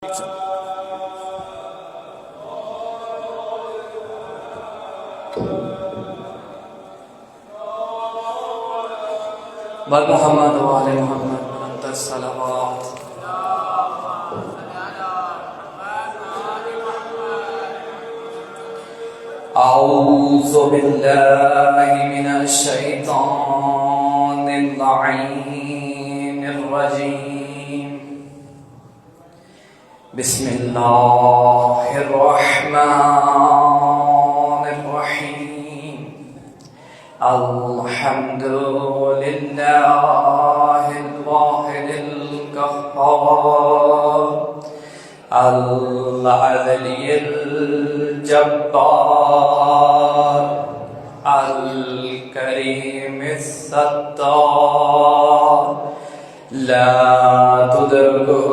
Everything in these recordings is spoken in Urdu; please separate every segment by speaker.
Speaker 1: بر محمد و آل محمد بلند الصلوات. اعوذ باللہ من الشیطان اللعین الرجیم. بسم اللہ الرحمن الرحیم. الحمد للہ الواحد القہار العلی الجبار الکریم الستار لا تدركه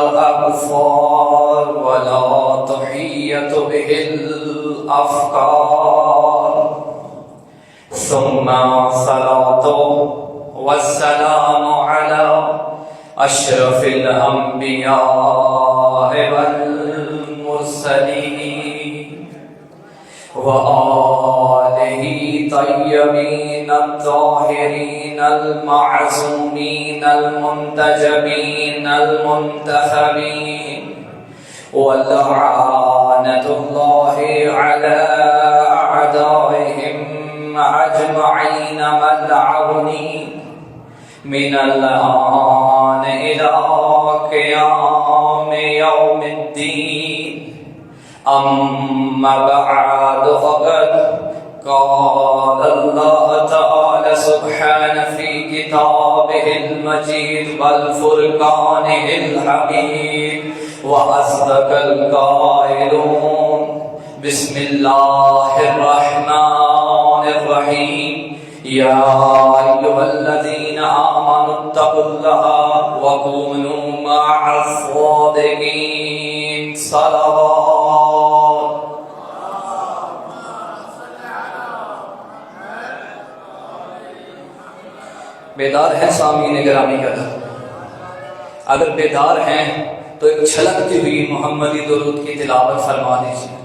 Speaker 1: الأبصار ولا تحيط به الأفكار. ثم الصلاة والسلام على أشرف الأنبياء والمرسلين وآله طيبين الطاهرين المعصومين المنتجبين المنتخبين ولعنة الله على أعدائهم أجمعين ملعونين من الآن إلى قيام يوم الدين. أما بعد فقد قال الله تعالى سبحانه في كتابه المجيد والفرقان الحميد وأصدق القائلون. بسم الله الرحمن الرحيم. يا أيها الذين آمنوا اتقوا الله وكونوا مع الصادقين. صلوات. بیدار ہیں سامعین گرامی کا در؟ اگر بیدار ہیں تو ایک چھلکتی ہوئی محمدی درود کی تلاوت فرما دیجیے.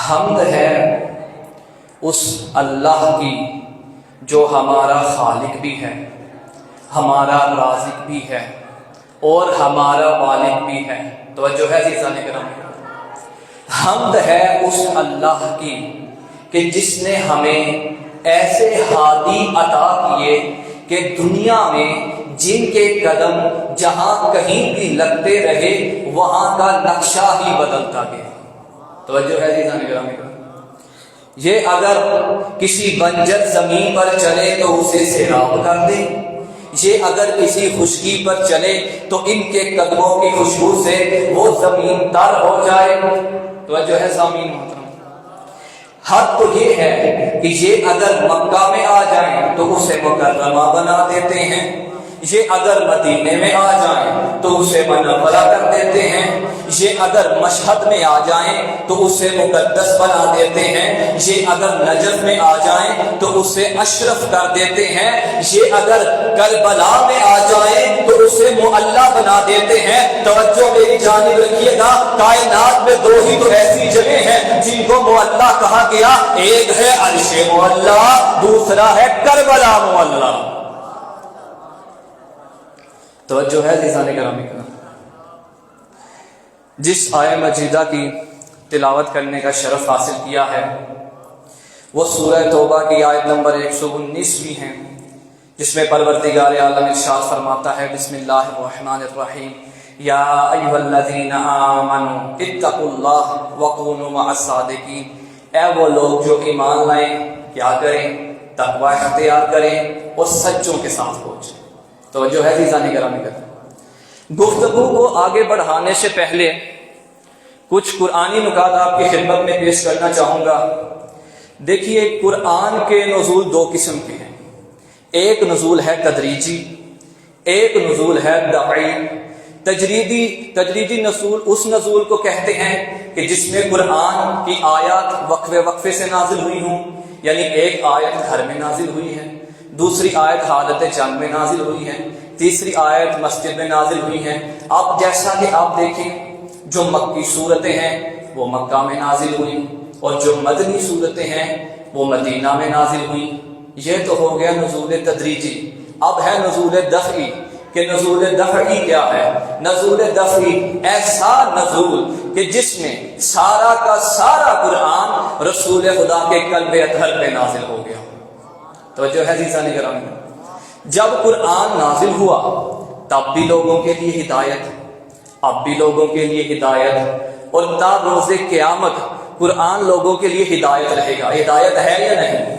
Speaker 1: حمد ہے اس اللہ کی جو ہمارا خالق بھی ہے، ہمارا رازق بھی ہے اور ہمارا والد بھی ہے. توجہ ہے عزیزان گرامی. حمد ہے اس اللہ کی کہ جس نے ہمیں ایسے ہادی عطا کیے کہ دنیا میں جن کے قدم جہاں کہیں بھی لگتے رہے وہاں کا نقشہ ہی بدلتا گیا. توجہ ہے عزیزان گرامی. یہ اگر کسی بنجر زمین پر چلے تو اسے سیراب کر دے، یہ اگر کسی خشکی پر چلے تو ان کے قدموں کی خوشبو سے وہ زمین تر ہو جائے. توجہ ہے سامعین محترم. حد تو یہ ہے کہ یہ اگر مکہ میں آ جائیں تو اسے مکرمہ بنا دیتے ہیں، یہ اگر مدینے میں آ جائیں تو اسے منورہ کر دیتے ہیں، یہ اگر مشہد میں آ جائیں تو اسے مقدس بنا دیتے ہیں، یہ اگر نجف میں آ جائیں تو اسے اشرف کر دیتے ہیں، یہ اگر کربلا میں آ جائیں تو اسے معلی بنا دیتے ہیں. توجہ میری جانب رکھیے گا. کائنات میں دو ہی تو ایسی جگہ ہیں جن کو معلی کہا گیا. ایک ہے عرش معلی، دوسرا ہے کربلا معلی. توجہ ہے عزیزان گرامی کا. جس آیہ مجیدہ کی تلاوت کرنے کا شرف حاصل کیا ہے وہ سورہ توبہ کی آیت نمبر 119 ہے، جس میں پروردگار عالم ارشاد فرماتا ہے. بسم اللہ الرحمن الرحیم. یا ایھا الذین آمنوا اتقوا اللہ وکونوا مع الصادقین. اے وہ لوگ جو ایمان لائیں کیا کریں؟ تقوی اختیار کریں اور سچوں کے ساتھ پہنچیں. توجہ ہے عزیزان گرامی کا. گفتگو کو آگے بڑھانے سے پہلے کچھ قرآنی نکات آپ کی خدمت میں پیش کرنا چاہوں گا. دیکھیے قرآن کے نزول دو قسم کے ہیں. ایک نزول ہے تدریجی، ایک نزول ہے دفعی. تجریدی نزول اس نزول کو کہتے ہیں کہ جس میں قرآن کی آیات وقفے وقفے سے نازل ہوئی ہوں، یعنی ایک آیت گھر میں نازل ہوئی ہے، دوسری آیت حالت جنگ میں نازل ہوئی ہے، تیسری آیت مسجد میں نازل ہوئی ہے۔ اب جیسا کہ آپ دیکھیں جو مکی صورتیں ہیں وہ مکہ میں نازل ہوئی، اور جو مدنی صورتیں ہیں وہ مدینہ میں نازل ہوئی۔ یہ تو ہو گیا نزول تدریجی۔ اب ہے نزول دفعی، کہ نزول دفعی کیا ہے؟ نزول دفعی ایسا نزول کہ جس میں سارا کا سارا قرآن رسول خدا کے قلب اطہر پہ نازل ہو گیا۔ توجہ ہے عزیزان گرامی، جب قرآن نازل ہوا تب بھی لوگوں کے لیے ہدایت، اب بھی لوگوں کے لیے ہدایت، اور تا روز قیامت قرآن لوگوں کے لیے ہدایت رہے گا۔ ہدایت ہے یا نہیں؟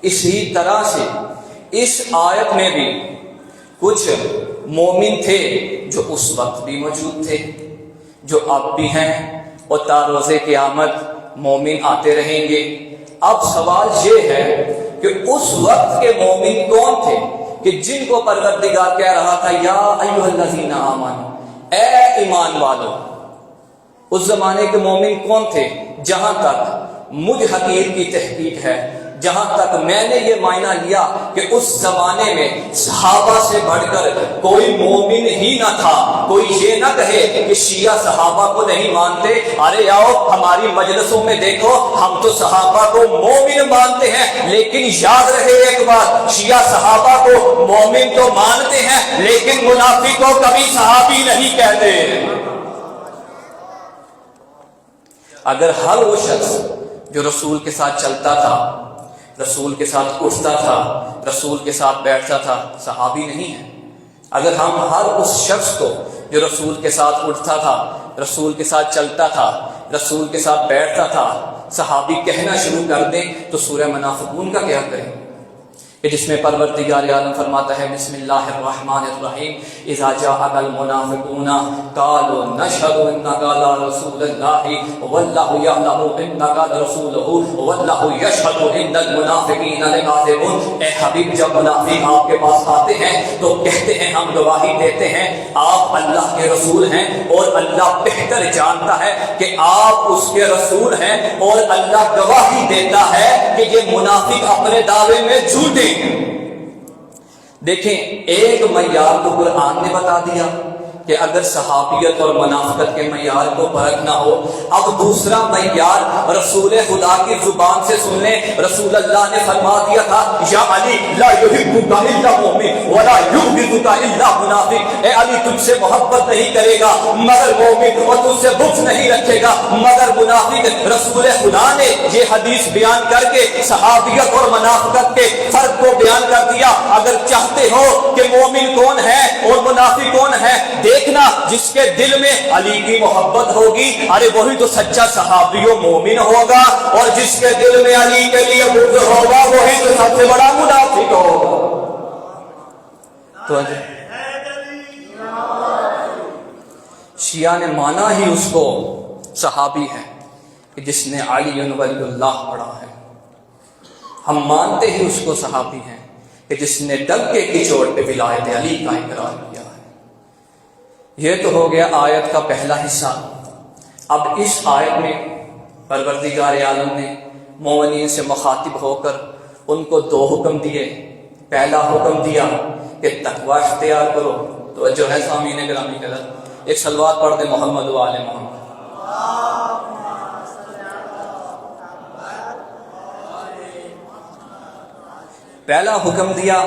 Speaker 1: اسی طرح سے اس آیت میں بھی کچھ مومن تھے جو اس وقت بھی موجود تھے، جو اب بھی ہیں، اور تا روز قیامت مومن آتے رہیں گے۔ اب سوال یہ ہے کہ اس وقت کے مومن کون تھے کہ جن کو پروردگار کہہ رہا تھا یا ایھا الذین آمنوا، اے ایمان والو؟ اس زمانے کے مومن کون تھے؟ جہاں تک مجھ حقیر کی تحقیق ہے، جہاں تک میں نے یہ معنی لیا کہ اس زمانے میں صحابہ سے بڑھ کر کوئی مومن ہی نہ تھا۔ کوئی یہ نہ کہے کہ شیعہ صحابہ کو نہیں مانتے، ارے آؤ ہماری مجلسوں میں دیکھو ہم تو صحابہ کو مومن مانتے ہیں، لیکن یاد رہے ایک بات، شیعہ صحابہ کو مومن تو مانتے ہیں لیکن منافق کو کبھی صحابی نہیں کہتے۔ اگر ہر وہ شخص جو رسول کے ساتھ چلتا تھا، رسول کے ساتھ اٹھتا تھا، رسول کے ساتھ بیٹھتا تھا، صحابی نہیں ہے۔ اگر ہم ہر اس شخص کو جو رسول کے ساتھ اٹھتا تھا، رسول کے ساتھ چلتا تھا، رسول کے ساتھ بیٹھتا تھا، صحابی کہنا شروع کر دیں تو سورہ منافقون کا کیا کریں کہ جس میں پروردگار عالم فرماتا ہے بسم اللہ الرحمن الرحیم اذا جاءک المنافقون قالوا نشهد انک لرسول اللہ واللہ یعلم انک لرسولہ واللہ یشهد ان المنافقین لکاذبون۔ اے حبیب جب منافق آپ کے پاس آتے ہیں تو کہتے ہیں ہم گواہی دیتے ہیں آپ اللہ کے رسول ہیں، اور اللہ بہتر جانتا ہے کہ آپ اس کے رسول ہیں، اور اللہ گواہی دیتا ہے کہ یہ منافق اپنے دعوے میں جھوٹے۔ دیکھیں ایک معیار تو قرآن نے بتا دیا کہ اگر صحابیت اور منافقت کے معیار کو پرکھنا ہو، اب دوسرا معیار رسول خدا کی زبان سے سن لیں۔ رسول اللہ نے فرما دیا تھا یا علی لا یحبک الا مؤمن ولا یبغضک الا منافق، اے علی تجھ سے محبت نہیں کرے گا مگر مومن، اور تجھ سے بغض نہیں رکھے گا مگر منافق۔ رسول خدا نے یہ حدیث بیان کر کے صحابیت اور منافقت کے فرق کو بیان کر دیا۔ اگر چاہتے ہو کہ مومن کون ہے اور منافق کون ہے، دیکھنا جس کے دل میں علی کی محبت ہوگی، ارے وہی تو سچا صحابی و مومن ہوگا، اور جس کے دل میں علی کے لیے بغض ہوگا وہی تو سب سے بڑا منافق ہوگا۔ تو شیعہ نے مانا ہی اس کو صحابی ہے کہ جس نے علی ولی اللہ پڑھا ہے، ہم مانتے ہی اس کو صحابی ہیں کہ جس نے ڈنکے کی چوٹ پہ ولایت علی کا اقرار کیا ہے۔ یہ تو ہو گیا آیت کا پہلا حصہ۔ اب اس آیت میں پروردگار عالم نے مومنین سے مخاطب ہو کر ان کو دو حکم دیے۔ پہلا حکم دیا کہ تقوی اختیار کرو، توجہ ہے سامعین گرامی کے لئے، ایک صلوات پڑھ دیں محمد و آل محمد۔ پہلا حکم دیا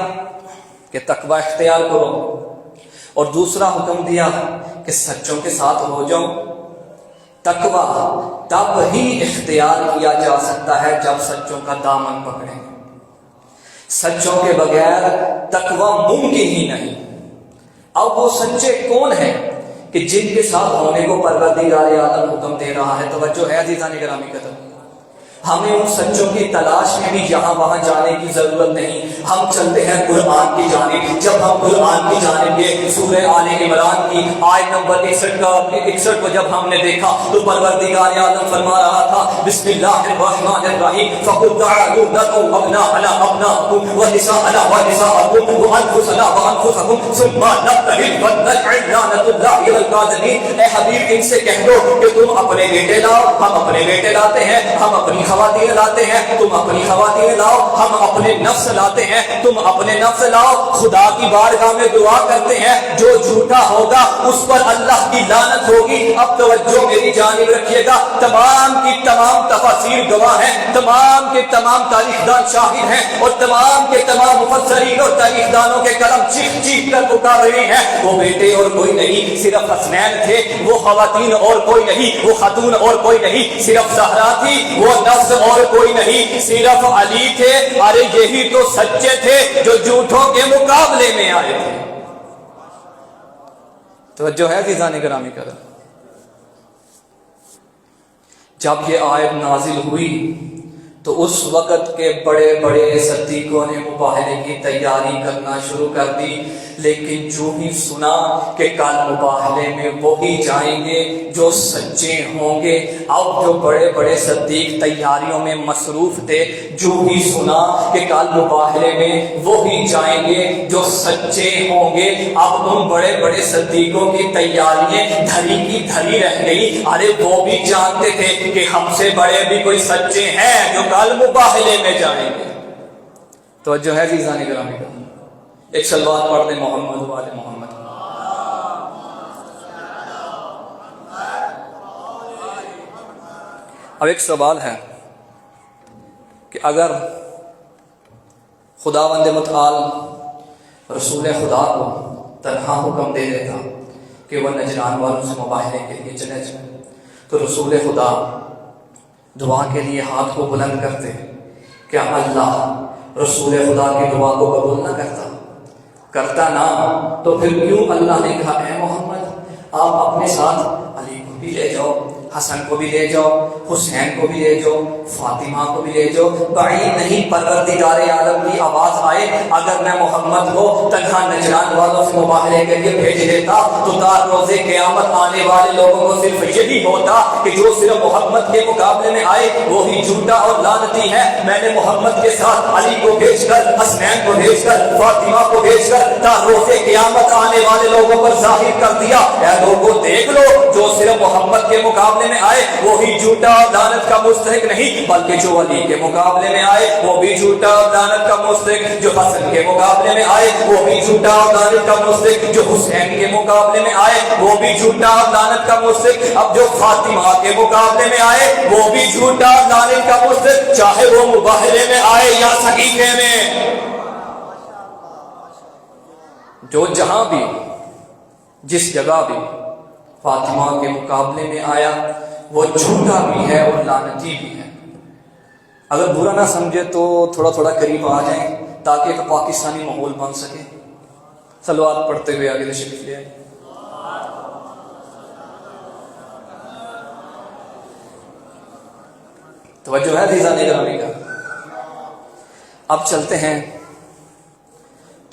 Speaker 1: کہ تقوی اختیار کرو، اور دوسرا حکم دیا کہ سچوں کے ساتھ ہو جاؤ۔ تقوی تب ہی اختیار کیا جا سکتا ہے جب سچوں کا دامن پکڑیں، سچوں کے بغیر تقوی ممکن ہی نہیں۔ اب وہ سچے کون ہیں کہ جن کے ساتھ ہونے کو پروردگار عالم حکم دے رہا ہے؟ توجہ ہے عزیزان گرامی کا، ہمیں ان سچوں کی تلاش میں بھی یہاں وہاں جانے کی ضرورت نہیں، ہم چلتے ہیں قرآن کی جانب۔ جب ہم قرآن کی جانب گئے، سورہ آل عمران کی آیت نمبر 61 کو جب ہم نے دیکھا تو پروردگار عالم فرما رہا تھا بسم اللہ الرحمن الرحیم فَقُلْ تَعَالُوا نَدْعُوا أَبْنَاءَنَا أَبْنَاءَكُمْ وَنِسَاءَنَا وَنِسَاءَكُمْ وَأَنفُسَنَا وَأَنفُسَكُمْ ثُمَّ نَبْتَهِلْ فَنَجْعَلْ لَعْنَةَ اللَّهِ عَلَى الْكَاذِبِينَ۔ اے حبیب ان سے کہہ دو کہ تم اپنے بیٹے لاؤ، ہم اپنے بیٹے لاتے ہیں، ہم اپنی خواتین لاتے ہیں، تم اپنی خواتین لاؤ، ہم اپنے نفس لاتے ہیں، تم اپنے نفس لاؤ۔ خدا کی بارگاہ میں دعا کرتے ہیں جو جھوٹا ہوگا اس پر اللہ کی لعنت ہوگی۔ اب توجہ میری جانب رکھیے گا، تمام کی تمام تفاسیر گواہ ہیں، تمام کے تمام تاریخ دان شاہد ہیں، اور تمام کے تمام مفسرین اور تاریخ دانوں کے قلم چیخ چیخ کر پکار رہے ہیں وہ بیٹے اور کوئی نہیں، صرف حسنین تھے، وہ خواتین اور کوئی نہیں، وہ خاتون اور کوئی نہیں، صرف زہرا تھی، وہ نفس اور کوئی نہیں، صرف علی تھے۔ ارے یہی تو سچے تھے جو جھوٹوں کے مقابلے میں آئے تھے۔ توجہ ہے عزیزان گرامی کا؟ جب یہ آیت نازل ہوئی تو اس وقت کے بڑے بڑے صدیقوں نے مباہلے کی تیاری کرنا شروع کر دی، لیکن جو ہی سنا کہ کل مباہلے میں وہی جائیں گے جو سچے ہوں گے، اب جو بڑے بڑے صدیق تیاریوں میں مصروف تھے، جو ہی سنا کہ کل مباہلے میں وہی جائیں گے جو سچے ہوں گے، اب ان بڑے بڑے صدیقوں کی تیاریاں دھری کی دھری رہ گئی۔ ارے وہ بھی جانتے تھے کہ ہم سے بڑے بھی کوئی سچے ہیں جو کل مباہلے میں جائیں گے۔ توجہ ہے عزیزان گرامی کا؟ ایک صلوات پڑھ دیں محمد و آل محمد۔ اب ایک سوال ہے کہ اگر خداوند متعال رسول خدا کو تنہا حکم دے دیتا کہ وہ نجران والوں سے مباہلے کے لیے چلے جائیں، تو رسول خدا دعا کے لیے ہاتھ کو بلند کرتے، کیا اللہ رسول خدا کی دعا کو قبول نہ کرتا نہ تو پھر کیوں اللہ نے کہا اے محمد آپ اپنے ساتھ علی کو بھی لے جاؤ، حسن کو بھی لے جاؤ، حسین کو بھی لے جاؤ، فاطمہ کو بھی لے جاؤ؟ بعید نہیں پروردگار عالم کی آواز آئے اگر میں محمد کو تنہا نجران والوں سے مباہلے کے لیے بھیج دیتا تو تا روز قیامت آنے والے لوگوں کو صرف یہی ہوتا کہ جو صرف محمد کے مقابلے میں آئے وہی جھوٹا اور لعنتی ہے۔ میں نے محمد کے ساتھ علی کو بھیج کر، حسنین کو بھیج کر، فاطمہ کو بھیج کر تا روز قیامت آنے والے لوگوں پر ظاہر کر دیا اے لوگوں دیکھ لو جو صرف محمد کے مقابلے میں آئے وہی جھوٹا اور لعنت کا مستحق نہیں، بلکہ جو علی کے مقابلے میں آئے وہ بھی جھوٹا اور لعنت کا مستحق، جو حسن کے مقابلے میں آئے وہ بھی جھوٹا اور لعنت کا مستحق، جو حسین کے مقابلے میں آئے وہ بھی جھوٹا اور لعنت کا مستحق، اب جو فاطمہ کے مقابلے میں آئے وہ بھی جھوٹا اور لعنت کا مستحق، چاہے وہ مباہلے میں آئے یا سقیفے میں۔ جو جہاں بھی جس جگہ بھی فاطمہ کے مقابلے میں آیا وہ جھوٹا بھی ہے اور لعنتی بھی ہے۔ اگر برا نہ سمجھے تو تھوڑا تھوڑا قریب آ جائیں تاکہ ایک پاکستانی ماحول بن سکے۔ صلوات پڑھتے ہوئے آگے تشریف لے آئیں۔ توجہ ہے عزیزان گرامی کا؟ اب چلتے ہیں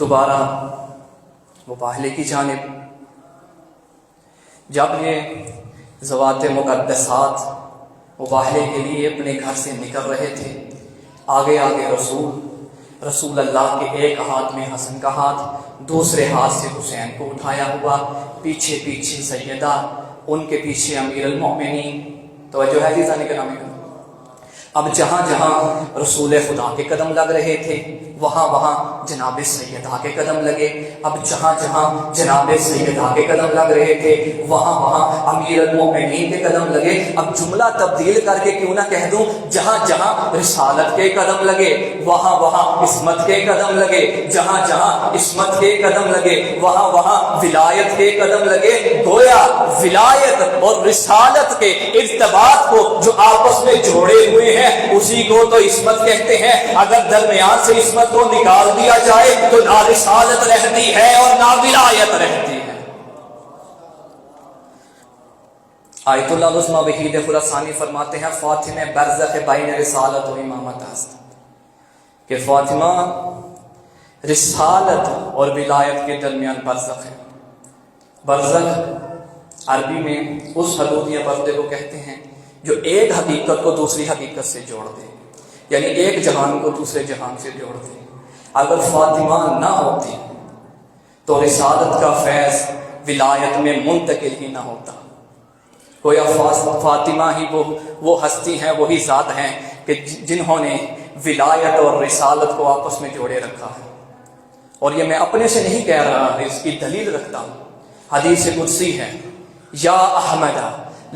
Speaker 1: دوبارہ مباہلے کی جانب۔ جب یہ ذوات مقدسات مباہلے کے لیے اپنے گھر سے نکل رہے تھے، آگے آگے رسول اللہ کے ایک ہاتھ میں حسن کا ہاتھ، دوسرے ہاتھ سے حسین کو اٹھایا ہوا، پیچھے پیچھے سیدہ، ان کے پیچھے امیر المؤمنین۔ توجہ ہے عزیزان گرامی۔ اب جہاں جہاں رسول خدا کے قدم لگ رہے تھے وہاں وہاں جناب سیدہ کے قدم لگے، اب جہاں جہاں جناب سیدہ کے قدم لگ رہے تھے وہاں وہاں امیر المؤمنین کے قدم لگے۔ اب جملہ تبدیل کر کے کیوں نہ کہہ دوں، جہاں جہاں رسالت کے قدم لگے وہاں وہاں عصمت کے قدم لگے، جہاں جہاں عصمت کے قدم لگے وہاں وہاں ولایت کے قدم لگے۔ گویا ولایت اور رسالت کے ارتباط کو جو آپس میں جوڑے ہوئے ہیں اسی کو تو عصمت کہتے ہیں۔ اگر درمیان سے عصمت کو نکال دیا جائے تو نہ رسالت رہتی ہے اور نہ ولایت رہتی ہے۔ آیت اللہ العظمی وحید خراسانی فرماتے ہیں فاطمہ برزخ بین رسالت و امامت است، کہ فاطمہ رسالت اور ولایت کے درمیان برزخ ہے۔ برزخ عربی میں اس حدود یا پردے کو کہتے ہیں جو ایک حقیقت کو دوسری حقیقت سے جوڑ دے، یعنی ایک جہان کو دوسرے جہان سے جوڑ دے۔ اگر فاطمہ نہ ہوتی تو رسالت کا فیض ولایت میں منتقل ہی نہ ہوتا۔ گویا فاطمہ ہی وہ ہستی ہیں، وہی ذات ہیں کہ جنہوں نے ولایت اور رسالت کو آپس میں جوڑے رکھا ہے. اور یہ میں اپنے سے نہیں کہہ رہا، اس کی دلیل رکھتا ہوں. حدیث قدسی ہے، یا احمد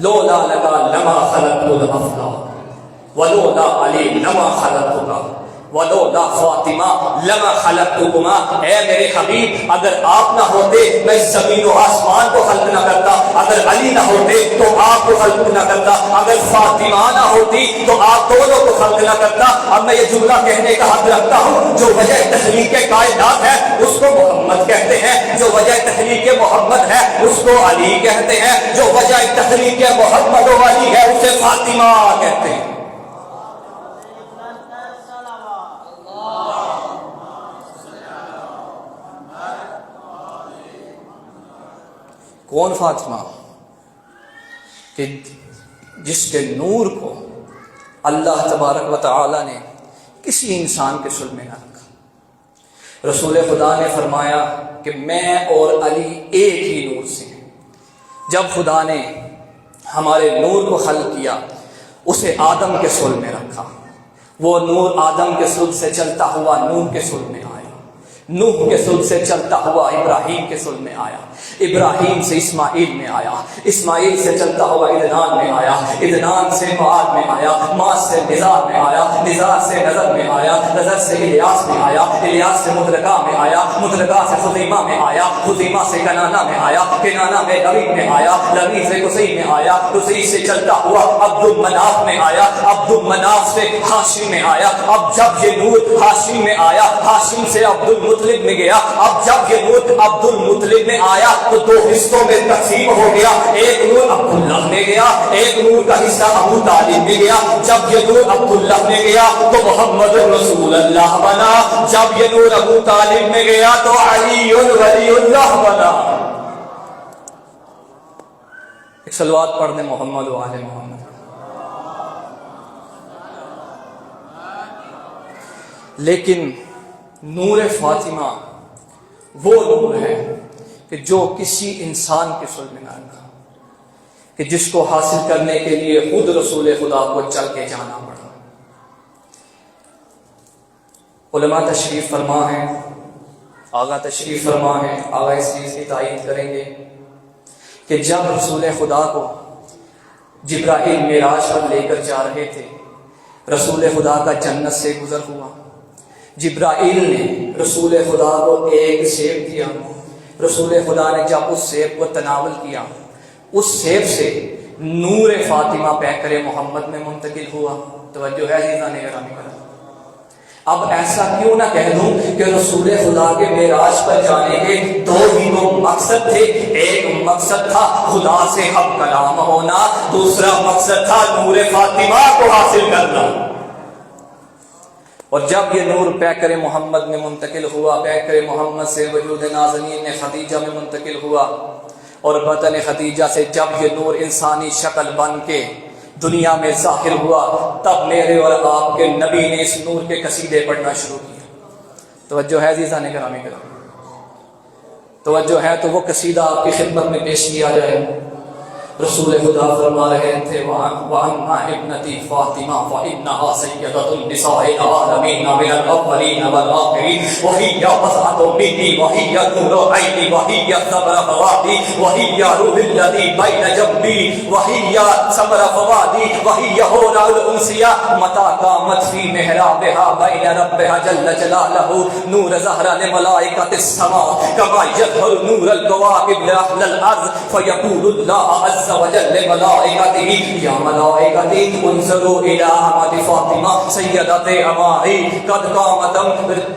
Speaker 1: لولا لگا لما خلقت الافلاک ولولا علی لما خلقتک ولولا فاطمہ لما خلقتکما. اے میرے حبیب، اگر آپ نہ ہوتے میں زمین و آسمان کو خلق نہ کرتا، اگر علی نہ ہوتے تو آپ کو خلق نہ کرتا، اگر فاطمہ نہ ہوتی تو آپ دونوں کو خلق نہ کرتا. اب میں یہ جملہ کہنے کا حق رکھتا ہوں، جو وجہ تخلیق کائنات ہے اس کو محمد کہتے ہیں، جو وجہ تخلیق محمد ہے اس کو علی کہتے ہیں، جو وجہ تخلیق محمد و علی ہے اسے فاطمہ کہتے ہیں. کون فاطمہ؟ کہ جس کے نور کو اللہ تبارک و تعالی نے کسی انسان کے صلب میں نہ رکھا. رسول خدا نے فرمایا کہ میں اور علی ایک ہی نور سے ہیں. جب خدا نے ہمارے نور کو خلق کیا اسے آدم کے صلب میں رکھا. وہ نور آدم کے صلب سے چلتا ہوا نوح کے صلب میں آیا، نوح کے صلب سے چلتا ہوا ابراہیم کے صلب میں آیا، ابراہیم سے اسماعیل میں آیا، اسماعیل سے چلتا ہوا عدنان میں آیا، عدنان سے معاذ میں آیا، معاذ سے نزار میں آیا، نزار سے نظر میں آیا، نظر سے الیاس میں آیا، الیاس سے مدرکہ میں آیا، مدرکہ سے خزیمہ میں آیا، خزیمہ سے کنانہ میں آیا، کنانہ میں لبید میں آیا، لبید سے قصی میں آیا، قصی سے چلتا ہوا عبد المناف میں آیا، عبد المناف سے ہاشم میں آیا. اب جب یہ نور ہاشم میں آیا، ہاشم سے عبد المطلب میں گیا. اب جب یہ نور عبد المطلب میں آیا تو دو حصوں میں تقسیم ہو گیا. ایک نور عبداللہ میں گیا، ایک نور کا حصہ ابو طالب میں گیا. جب یہ نور عبداللہ میں گیا تو محمد رسول اللہ بنا. جب یہ نور ابو طالب میں گیا تو علی ولی اللہ بنا. ایک صلوات پڑھ دیں محمد و آل محمد. لیکن نور فاطمہ وہ نور ہے کہ جو کسی انسان کے صلب میں نہ رکھا، کہ جس کو حاصل کرنے کے لیے خود رسول خدا کو چل کے جانا پڑا. علماء تشریف فرما ہے، آغا تشریف فرما ہے، آغا اس چیز کی تائید کریں گے کہ جب رسول خدا کو جبرائیل معراج پر لے کر جا رہے تھے، رسول خدا کا جنت سے گزر ہوا. جبرائیل نے رسول خدا کو ایک سیب دیا. رسول خدا نے جب اس سیب کو تناول کیا، اس سیب سے نور فاطمہ پیکر محمد میں منتقل ہوا. توجہ ہے عزیزان گرامی. اب ایسا کیوں نہ کہہ دوں کہ رسول خدا کے معراج پر جانے کے دو ہی تو مقصد تھے. ایک مقصد تھا خدا سے ہم کلام ہونا، دوسرا مقصد تھا نور فاطمہ کو حاصل کرنا. اور جب یہ نور پیکر محمد میں منتقل ہوا، پیکر محمد سے وجود نازنین خدیجہ میں منتقل ہوا، اور بطن خدیجہ سے جب یہ نور انسانی شکل بن کے دنیا میں ظاہر ہوا، تب میرے اور آپ کے نبی نے اس نور کے قصیدے پڑھنا شروع کیا. توجہ ہے عزیزان گرامی کرام؟ توجہ ہے تو وہ قصیدہ آپ کی خدمت میں پیش کیا جائے. رسول خدا فرما رہے تھے وَأَمَّا ابْنَتِي فَاطِمَةُ فَإِنَّهَا سَيِّدَةُ النِّسَاءِ الْعَالَمِينَ مِنَ الْأَوَّلِينَ وَالْآخِرِينَ وَهِيَ بَضْعَةٌ مِّنِّي وَهِيَ نُورُ عَيْنِي وَهِيَ ثَمَرَ فُؤَادِي وَهِيَ رُوحُ الَّذِي بَيْنَ جَنبِي وَهِيَ ثَمَرَ فُؤَادِي وَهِيَ هُنَا الْأُنْسِيَةُ مَتَىٰ قَامَتْ فِي مِحْرَابِهَا بَيْنَ رَبِّهَا جَلَّ جَلَالُهُ نُورَ زَهْرَ لِمَلَائِكَةِ السَّمَاءِ كَمَا يَظْهَرُ نُورُ الْكَوَاكِبِ لِأَهْلِ الْأَرْضِ فَيَقُولُ اللَّهُ عَزَّ وجل ملائکته یا ملائکتی انظروا الى احمد فاطمہ سیدت امائی قد قامتم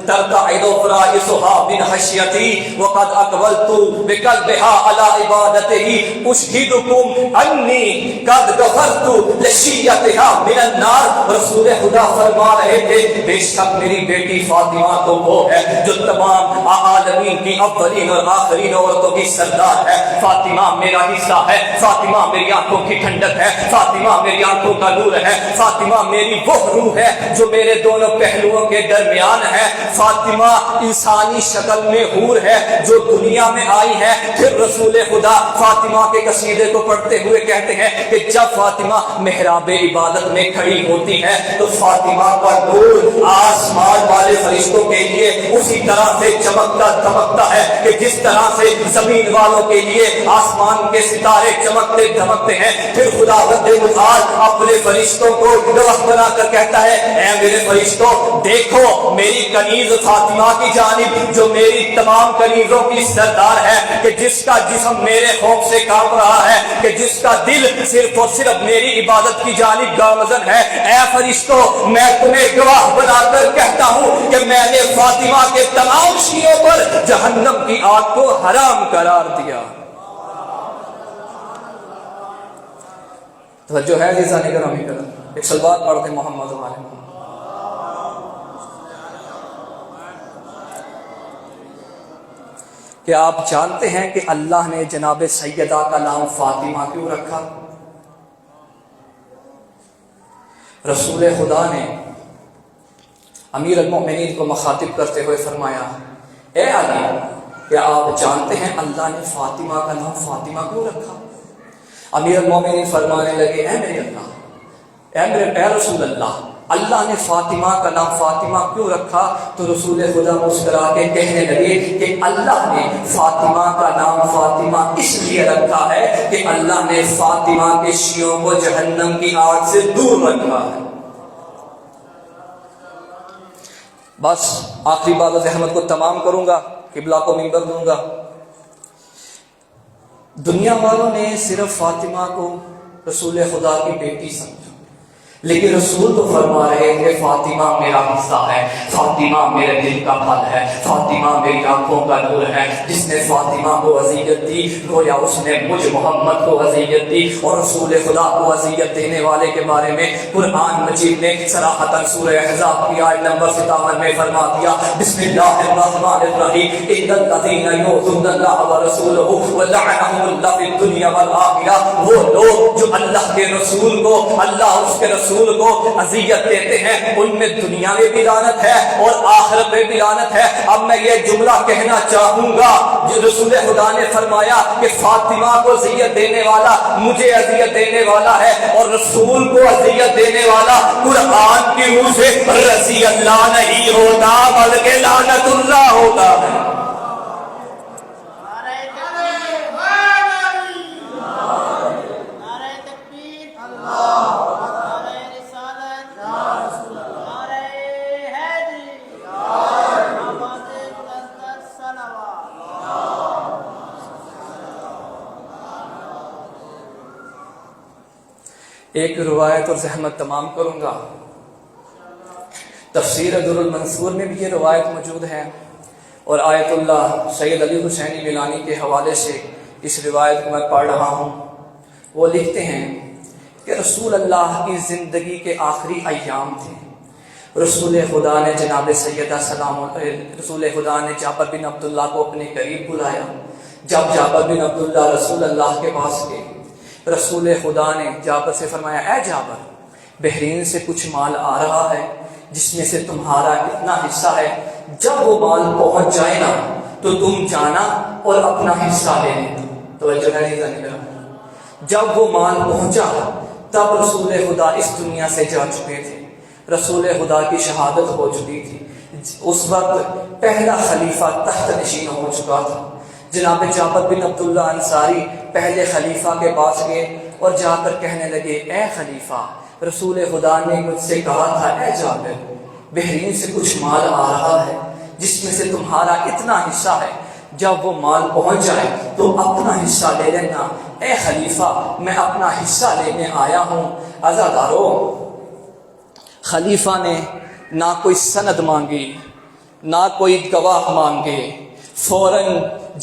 Speaker 1: ترتعد فرائصها من خشیتی وقد اقبلت بقلبها على عبادته اشهدکم انی قد غفرت لشیتها من النار. رسول خدا فرما رہے تھے بے شک میری بیٹی فاطمہ تو وہ ہے جو تمام عالمین کی اولین اور آخرین عورتوں کی سردار ہے. فاطمہ میرا حصہ ہے. فاطمہ میری آنکھوں کی ٹھنڈک ہے، فاطمہ میری آنکھوں کا نور ہے، فاطمہ میری وہ روح ہے جو میرے دونوں پہلوؤں کے درمیان ہے، فاطمہ انسانی شکل میں حور ہے جو دنیا میں آئی ہے۔ پھر رسول خدا فاطمہ کے قصیدے کو پڑھتے ہوئے کہتے ہیں کہ جب فاطمہ محراب عبادت میں کھڑی ہوتی ہے تو فاطمہ کا نور آسمان والے فرشتوں کے لیے اسی طرح سے چمکتا دمکتا ہے کہ جس طرح سے زمین والوں کے لیے آسمان کے ستارے چمکتے دمکتے ہیں۔ پھر خداوند متعال اپنے فرشتوں کو گواہ بنا کر کہتا ہے اے میرے فرشتوں دیکھو میری کنیز فاطمہ کی جانب جو میری تمام کنیزوں کی سردار ہے، کہ جس کا جسم میرے خوف سے کانپ رہا ہے، کہ جس کا دل صرف اور صرف میری عبادت کی جانب گامزن ہے۔ اے فرشتوں میں تمہیں گواہ بنا کر کہتا ہوں کہ میں نے فاطمہ کے تمام شیعوں پر جہنم کی آگ کو حرام قرار دیا۔ توجہ ہے عزیزان گرامی کرام، ایک صلوات پڑھتے محمد و آل محمد۔ کیا آپ جانتے ہیں کہ اللہ نے جناب سیدہ کا نام فاطمہ کیوں رکھا؟ رسول خدا نے امیر المؤمنین کو مخاطب کرتے ہوئے فرمایا اے علی کیا آپ جانتے ہیں اللہ نے فاطمہ کا نام فاطمہ کیوں رکھا؟ امیر المؤمنین فرمانے لگے اے میرے اللہ، اے رسول اللہ، اللہ نے فاطمہ کا نام فاطمہ کیوں رکھا؟ تو رسول خدا مسکرا کے کہنے لگے کہ اللہ نے فاطمہ کا نام فاطمہ اس لیے رکھا ہے کہ اللہ نے فاطمہ کے شیعوں کو جہنم کی آگ سے دور رکھا ہے۔ بس آخری بات احمد کو تمام کروں گا، قبلہ کو منبر دوں گا۔ دنیا والوں نے صرف فاطمہ کو رسول خدا کی بیٹی سمجھا، لیکن رسول تو فرما رہے تھے فاطمہ میرا حصہ ہے، فاطمہ میرے دل کا پھل ہے، فاطمہ میری آنکھوں کا نور ہے۔ جس نے فاطمہ کو اذیت دی گویا اس نے مجھ محمد کو اذیت دی۔ اور رسول خدا کو اذیت دینے والے کے بارے میں قرآن مجید نے صراحتاً سورہ احزاب کی آیت نمبر 57 میں فرما دیا بسم اللہ الرحمن الرحیم ان الذین یؤذون اللہ ورسولہ ولعنهم اللہ فی الدنیا والآخرہ، وہ لوگ جو اللہ کے رسول کو، اللہ اس کے رسول کو اذیت دیتے ہیں ان میں دنیا میں بھی لعنت ہے اور آخرت میں بھی لعنت ہے۔ اب میں یہ جملہ کہنا چاہوں گا جو رسول خدا نے فرمایا کہ فاطمہ کو اذیت دینے والا مجھے اذیت دینے والا ہے اور رسول کو اذیت دینے والا قرآن کی روح سے رضی اللہ نہیں ہوتا بلکہ لعنت اللہ ہوتا ہے۔ ایک روایت اور زحمت تمام کروں گا۔ تفسیر در المنصور میں بھی یہ روایت موجود ہے اور آیت اللہ سید علی حسینی گیلانی کے حوالے سے اس روایت کو میں پڑھ رہا ہوں۔ وہ لکھتے ہیں کہ رسول اللہ کی زندگی کے آخری ایام تھے، رسول خدا نے جناب سیدہ رسول خدا نے جابر بن عبداللہ کو اپنے قریب بلایا۔ جب جابر بن عبداللہ رسول اللہ کے پاس گئے، رسول خدا نے جابر سے فرمایا اے جابر بحرین سے کچھ مال آ رہا ہے جس میں سے تمہارا اتنا حصہ ہے، جب وہ مال پہنچ جائے نا تو تم جانا اور اپنا حصہ لے لینا۔ توجہ ہے، جب وہ مال پہنچا تب رسول خدا اس دنیا سے جا چکے تھے، رسول خدا کی شہادت ہو چکی تھی۔ اس وقت پہلا خلیفہ تحت نشین ہو چکا تھا۔ جناب جابر بن عبداللہ انصاری پہلے خلیفہ کے پاس گئے اور جا کر کہنے لگے اے خلیفہ رسول خدا نے مجھ سے کہا تھا اے جابر بحرین سے کچھ مال آ رہا ہے جس میں سے تمہارا اتنا حصہ ہے، جب وہ مال پہنچ جائے تو اپنا حصہ لے لینا۔ اے خلیفہ میں اپنا حصہ لینے آیا ہوں۔ عزادارو، خلیفہ نے نہ کوئی سند مانگی نہ کوئی گواہ مانگے، فوراً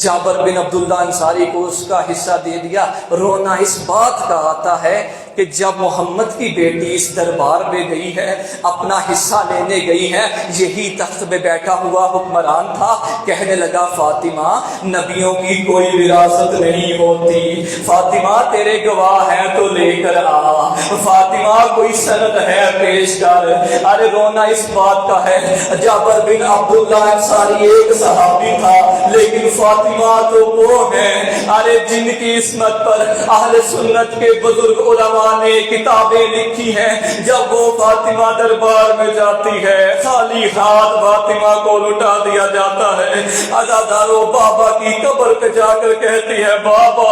Speaker 1: جابر بن عبداللہ انصاری کو اس کا حصہ دے دیا۔ رونا اس بات کا آتا ہے کہ جب محمد کی بیٹی اس دربار میں گئی ہے، اپنا حصہ لینے گئی ہے، یہی تخت میں بیٹھا ہوا حکمران تھا، کہنے لگا فاطمہ نبیوں کی کوئی وراثت نہیں ہوتی، فاطمہ تیرے گواہ ہیں تو لے کر آ، فاطمہ کوئی سند ہے پیش کر۔ ارے رونا اس بات کا ہے جابر بن عبداللہ انصاری ایک صحابی تھا، لیکن فاطمہ تو وہ ہے ارے جن کی عصمت پر اہل سنت کے بزرگ علماء نے کتابیں لکھی ہیں۔ جب وہ فاطمہ دربار میں جاتی ہے، خالی ہاتھ فاطمہ کو لٹا دیا جاتا ہے۔ عزادارو بابا کی قبر پہ جا کر کہتی ہے بابا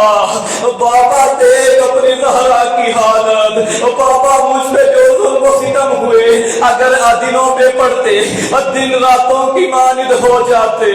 Speaker 1: دیکھ اپنی زہرا کی حالت، بابا مجھ پہ جو ظلم و ستم ہوئے اگر دنوں پہ پڑتے دن راتوں کی مانند ہو جاتے،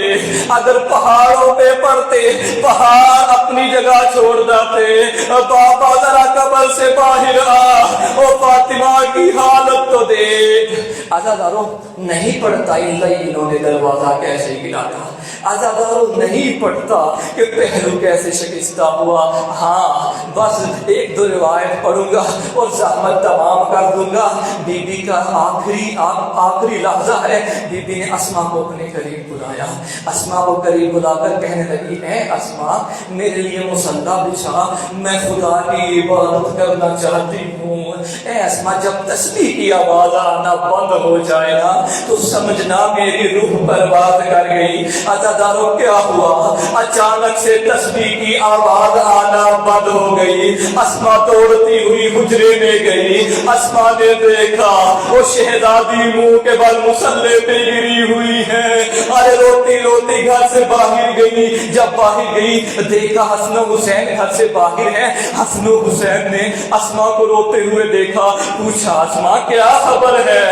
Speaker 1: اگر پہاڑوں پہ پڑتے پہاڑ اپنی جگہ چھوڑ جاتے، بابا ذرا قبر سے باہر آ، او فاطمہ کی حالت تو دیکھ۔ عزادارو نہیں پڑھتا انہوں نے دروازہ کیسے گرا تھا، عزادارو نہیں پڑھتا کہ پہلو کیسے شکستہ ہوا۔ ہاں بس ایک دو روایت پڑھوں گا اور زحمت تمام کر دوں گا۔ بی بی کا آخری لحظہ ہے، بی بی نے اسما کو اپنے قریب بلایا، اسما کو قریب بلا کر کہنے لگی اے اسما میرے لیے مصلی بچھا، میں خدا کی عبادت کرنا چاہتی ہوں۔ اے اسما جب تسبیح کی آواز آنا بند ہو جائے نا تو سمجھنا میری روح برباد کر گئی۔ عزادارو کیا ہوا؟ اچانک سے تسبیح کی آواز آنا بند ہو گئی، اسما دوڑتی ہوئی حجرے میں گئی، اسما نے دیکھا وہ شہزادی منہ کے بل مصلی پہ گری ہوئی ہے۔ ارے روتی روتی گھر سے باہر گئی، جب باہر گئی دیکھا حسن و حسین گھر سے باہر ہے۔ حسن و حسین نے اسما کو روتے ہوئے دیکھا، پوچھا اسما کیا خبر ہے،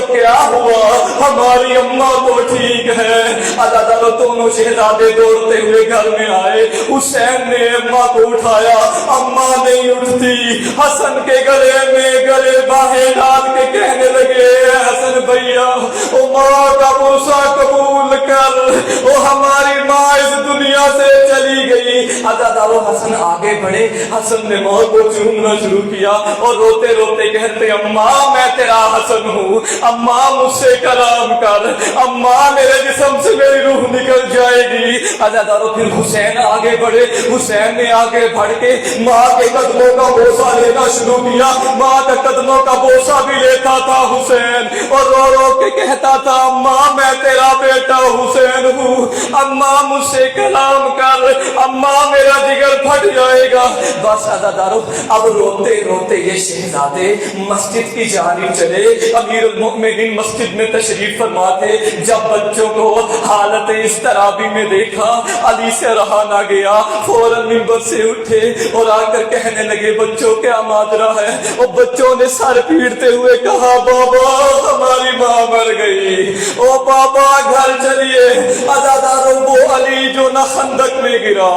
Speaker 1: کیا ہوا؟ ہماری اماں تو ٹھیک ہے۔ عزادارو دونوں شہزادے دوڑتے ہوئے گھر میں آئے، حسین نے اماں کو اٹھایا، اماں نہیں اٹھتی، حسن کے گلے میں گلے باہیں ڈال کے کہنے لگے حسن بھیا او ماں کا بوسہ قبول کر، او ہماری ماں اس دنیا سے چلی گئی۔ عزادارو حسن آگے بڑھے، حسن نے ماں کو چومنا شروع کیا اور روتے روتے کہتے اماں میں تیرا حسن ہوں، اماں مجھ سے کلام کر، اماں میرے جسم سے میری روح نکل جائے گی۔ عزادارو پھر حسین آگے بڑھے، حسین نے آگے بڑھ کے ماں کے قدموں کا بوسہ لینا شروع کیا، ماں کے قدموں کا بوسہ بھی لیتا تھا حسین اور رو رو کے کہتا تھا اماں میں تیرا بیٹا حسین ہوں، اماں مجھ سے کلام کر، اماں میرا جگر پھٹ جائے گا۔ بس عزادارو اب روتے روتے یہ شہزادے مسجد کی جانب چلے، امیر المؤمنین مسجد میں تشریف فرما تھے۔ جب بچوں کو حالت اس طرح میں دیکھا علی سے رہا نہ گیا، فوراً منبر سے اٹھے اور آ کر کہنے لگے بچوں کیا ماجرا ہے؟ اور بچوں نے سر پیٹتے ہوئے کہا بابا ہماری ماں مر گئی، او بابا گھر چلیے۔ عزادارو وہ علی جو نہ خندق میں گرا،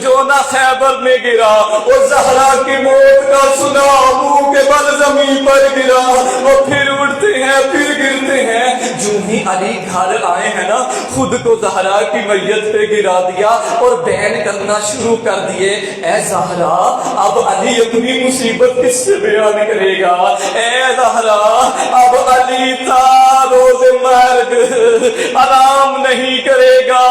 Speaker 1: جو نہ خیبر میں گرا، اور زہرا کی موت کا سنا منہ کے بل زمین پر گرا، اور پھر اٹھتے ہیں پھر گرتے ہیں۔ جو ہی علی گھر آئے ہیں نا خود کو زہرا کی میت پہ گرا دیا اور بیان کرنا شروع کر دیے اے زہرا اب علی اپنی مصیبت کس سے بیان کرے گا، اے زہرا اب علی تا روز مرگ آرام نہیں کرے گا،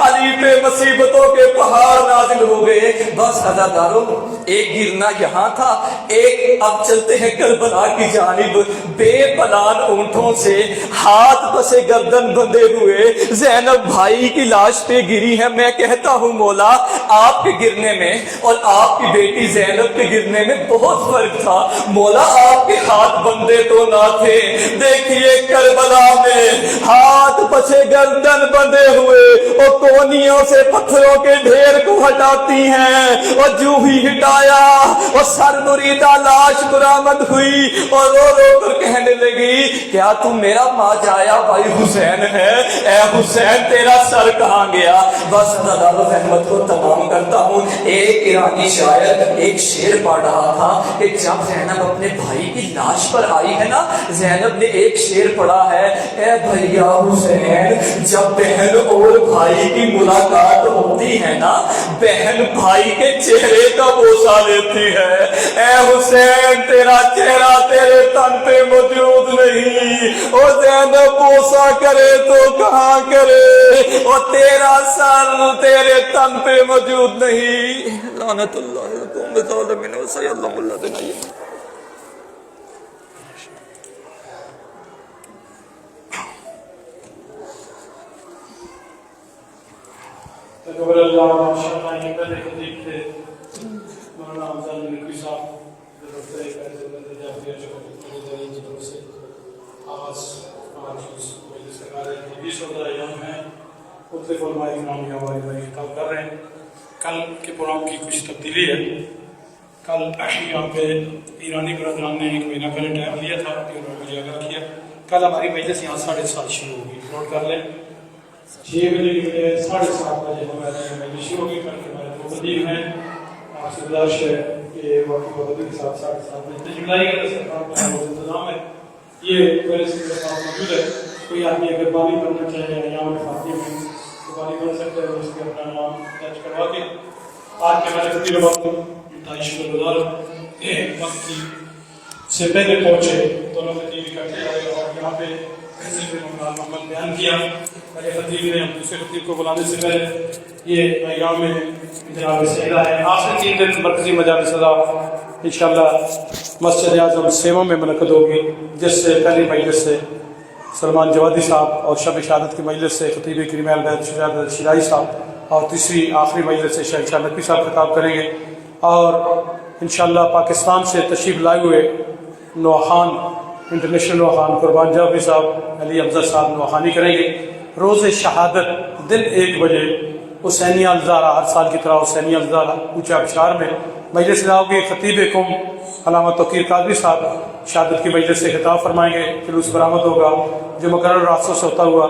Speaker 1: علی پہ مصیبتوں کے پہاڑ نازل ہو گئے۔ بس عزادارو ایک گرنا یہاں تھا، ایک اب چلتے ہیں کربلا کی جانب۔ بے پلان اونٹوں سے ہاتھ پسے گردن بندھے ہوئے زینب بھائی کی لاش پہ گری ہے۔ میں کہتا ہوں مولا آپ کے گرنے میں اور آپ کی بیٹی زینب کے گرنے میں بہت فرق تھا، مولا آپ کے ہاتھ بندے تو نہ تھے۔ دیکھیے کربلا میں ہاتھ پسے گردن بندھے ہوئے اور کونیوں سے پتھروں کے ڈھیر کو ہٹاتی ہیں، اور جو ہی ہٹایا اور سر بریدہ لاش برآمد ہوئی اور رو رو کر کہنے لگی کیا تم میرا ماجایا بھائی حسین ہے؟ اے حسین تیرا سر کہاں گیا؟ بس نظر احمد کو تمام کرتا ہوں. ایک ایرانی شاعر ایک شعر پڑھ رہا تھا کہ جب زینب اپنے بھائی کی لاش پر آئی ہے نا، زینب نے ایک شعر پڑھا ہے، اے بھیا حسین جب بہن اور بھائی کی ملاقات ہوتی ہے نا، بہن بھائی کے چہرے کا بوسہ لیتی ہے. اے حسین تیرا چہرہ تیرے تن پہ موجود نہیں، اور زینب بوسہ کرے تو کہاں کرے، اور تیرا سر تیرے تن پہ موجود نہیں. لعنت اللہ علیکم بظالمین وسلم اللہ علیہ.
Speaker 2: تقبل اللہ ماشاءاللہ. یہ پہلے خطیب تھے مولانا افضل نقوی صاحب دفتر قائد جعفریہ چوک کی طرف سے آغاز آج اس مجلس کا کار ہے. 20 روزہ ایام ہیں، مختلف علماء اکرام ہمارے بھائی خطاب کر رہے ہیں. کل کے پروگرام کی کچھ تبدیلی ہے. کل یہاں پہ ایرانی برادران نے ایک مہینہ پہلے ٹائم لیا تھا کہ انہوں نے مجھے آگاہ کیا. کل ہماری مجلس یہاں 7:30 شروع ہوگی. نوٹ کر لیں 6 بجے کی بجائے 7:30 بجے ہماری مجلس شروع ہوگی. کل کے ہمارے دو خطیب ہیں. آپ سے گزارش ہے کہ واقعی پابندی کے ساتھ 7:30 بجے تشریف لائیے گا. سرکار کا بہت انتظام ہے. یہ پہلے سے میرے پاس موجود ہے. کوئی آدمی اگر بانی پڑھنا چاہے یا میں فاتحہ میں تو بانی پڑھ سکتا ہے اور اس کے اپنا نام درج کروا کے. آج کے ہمارے خطیب وقت شکر گزار وقت کی سے پہلے پہنچے. دونوں خطیب اکٹھے آئے اور یہاں پہ محمد بیان کیا. پہلے خطیب نے دوسرے خطیب کو بلانے سے پہلے یہ ایام میں جناب سیدہ ہے. آخری 3 دن مرکزی مجالس رضا انشاءاللہ مسجد اعظم سیما میں منعقد ہوگی، جس سے پہلی مجلس سے سلمان جوادی صاحب اور شب شہادت کی مجلس سے خطیب کریم اہل بیت شجاعت شیرائی صاحب اور تیسری آخری مجلس سے شیخ شاہ نقوی صاحب خطاب کریں گے. اور انشاءاللہ پاکستان سے تشریف لائے ہوئے نوحان انٹرنیشنل نوحان قربان جاوی صاحب علی افضل صاحب نوحانی کریں گے. روز شہادت دن 1 بجے حسینیہ الزہرا، ہر سال کی طرح حسینیہ الزہرا اونچا ابشار میں مجلس لاؤ گے. خطیب قوم علامہ توقیر قادری صاحب شہادت کی مجلس سے خطاب فرمائیں گے. جلوس برآمد ہوگا جو مقرر راستوں سے ہوتا ہوا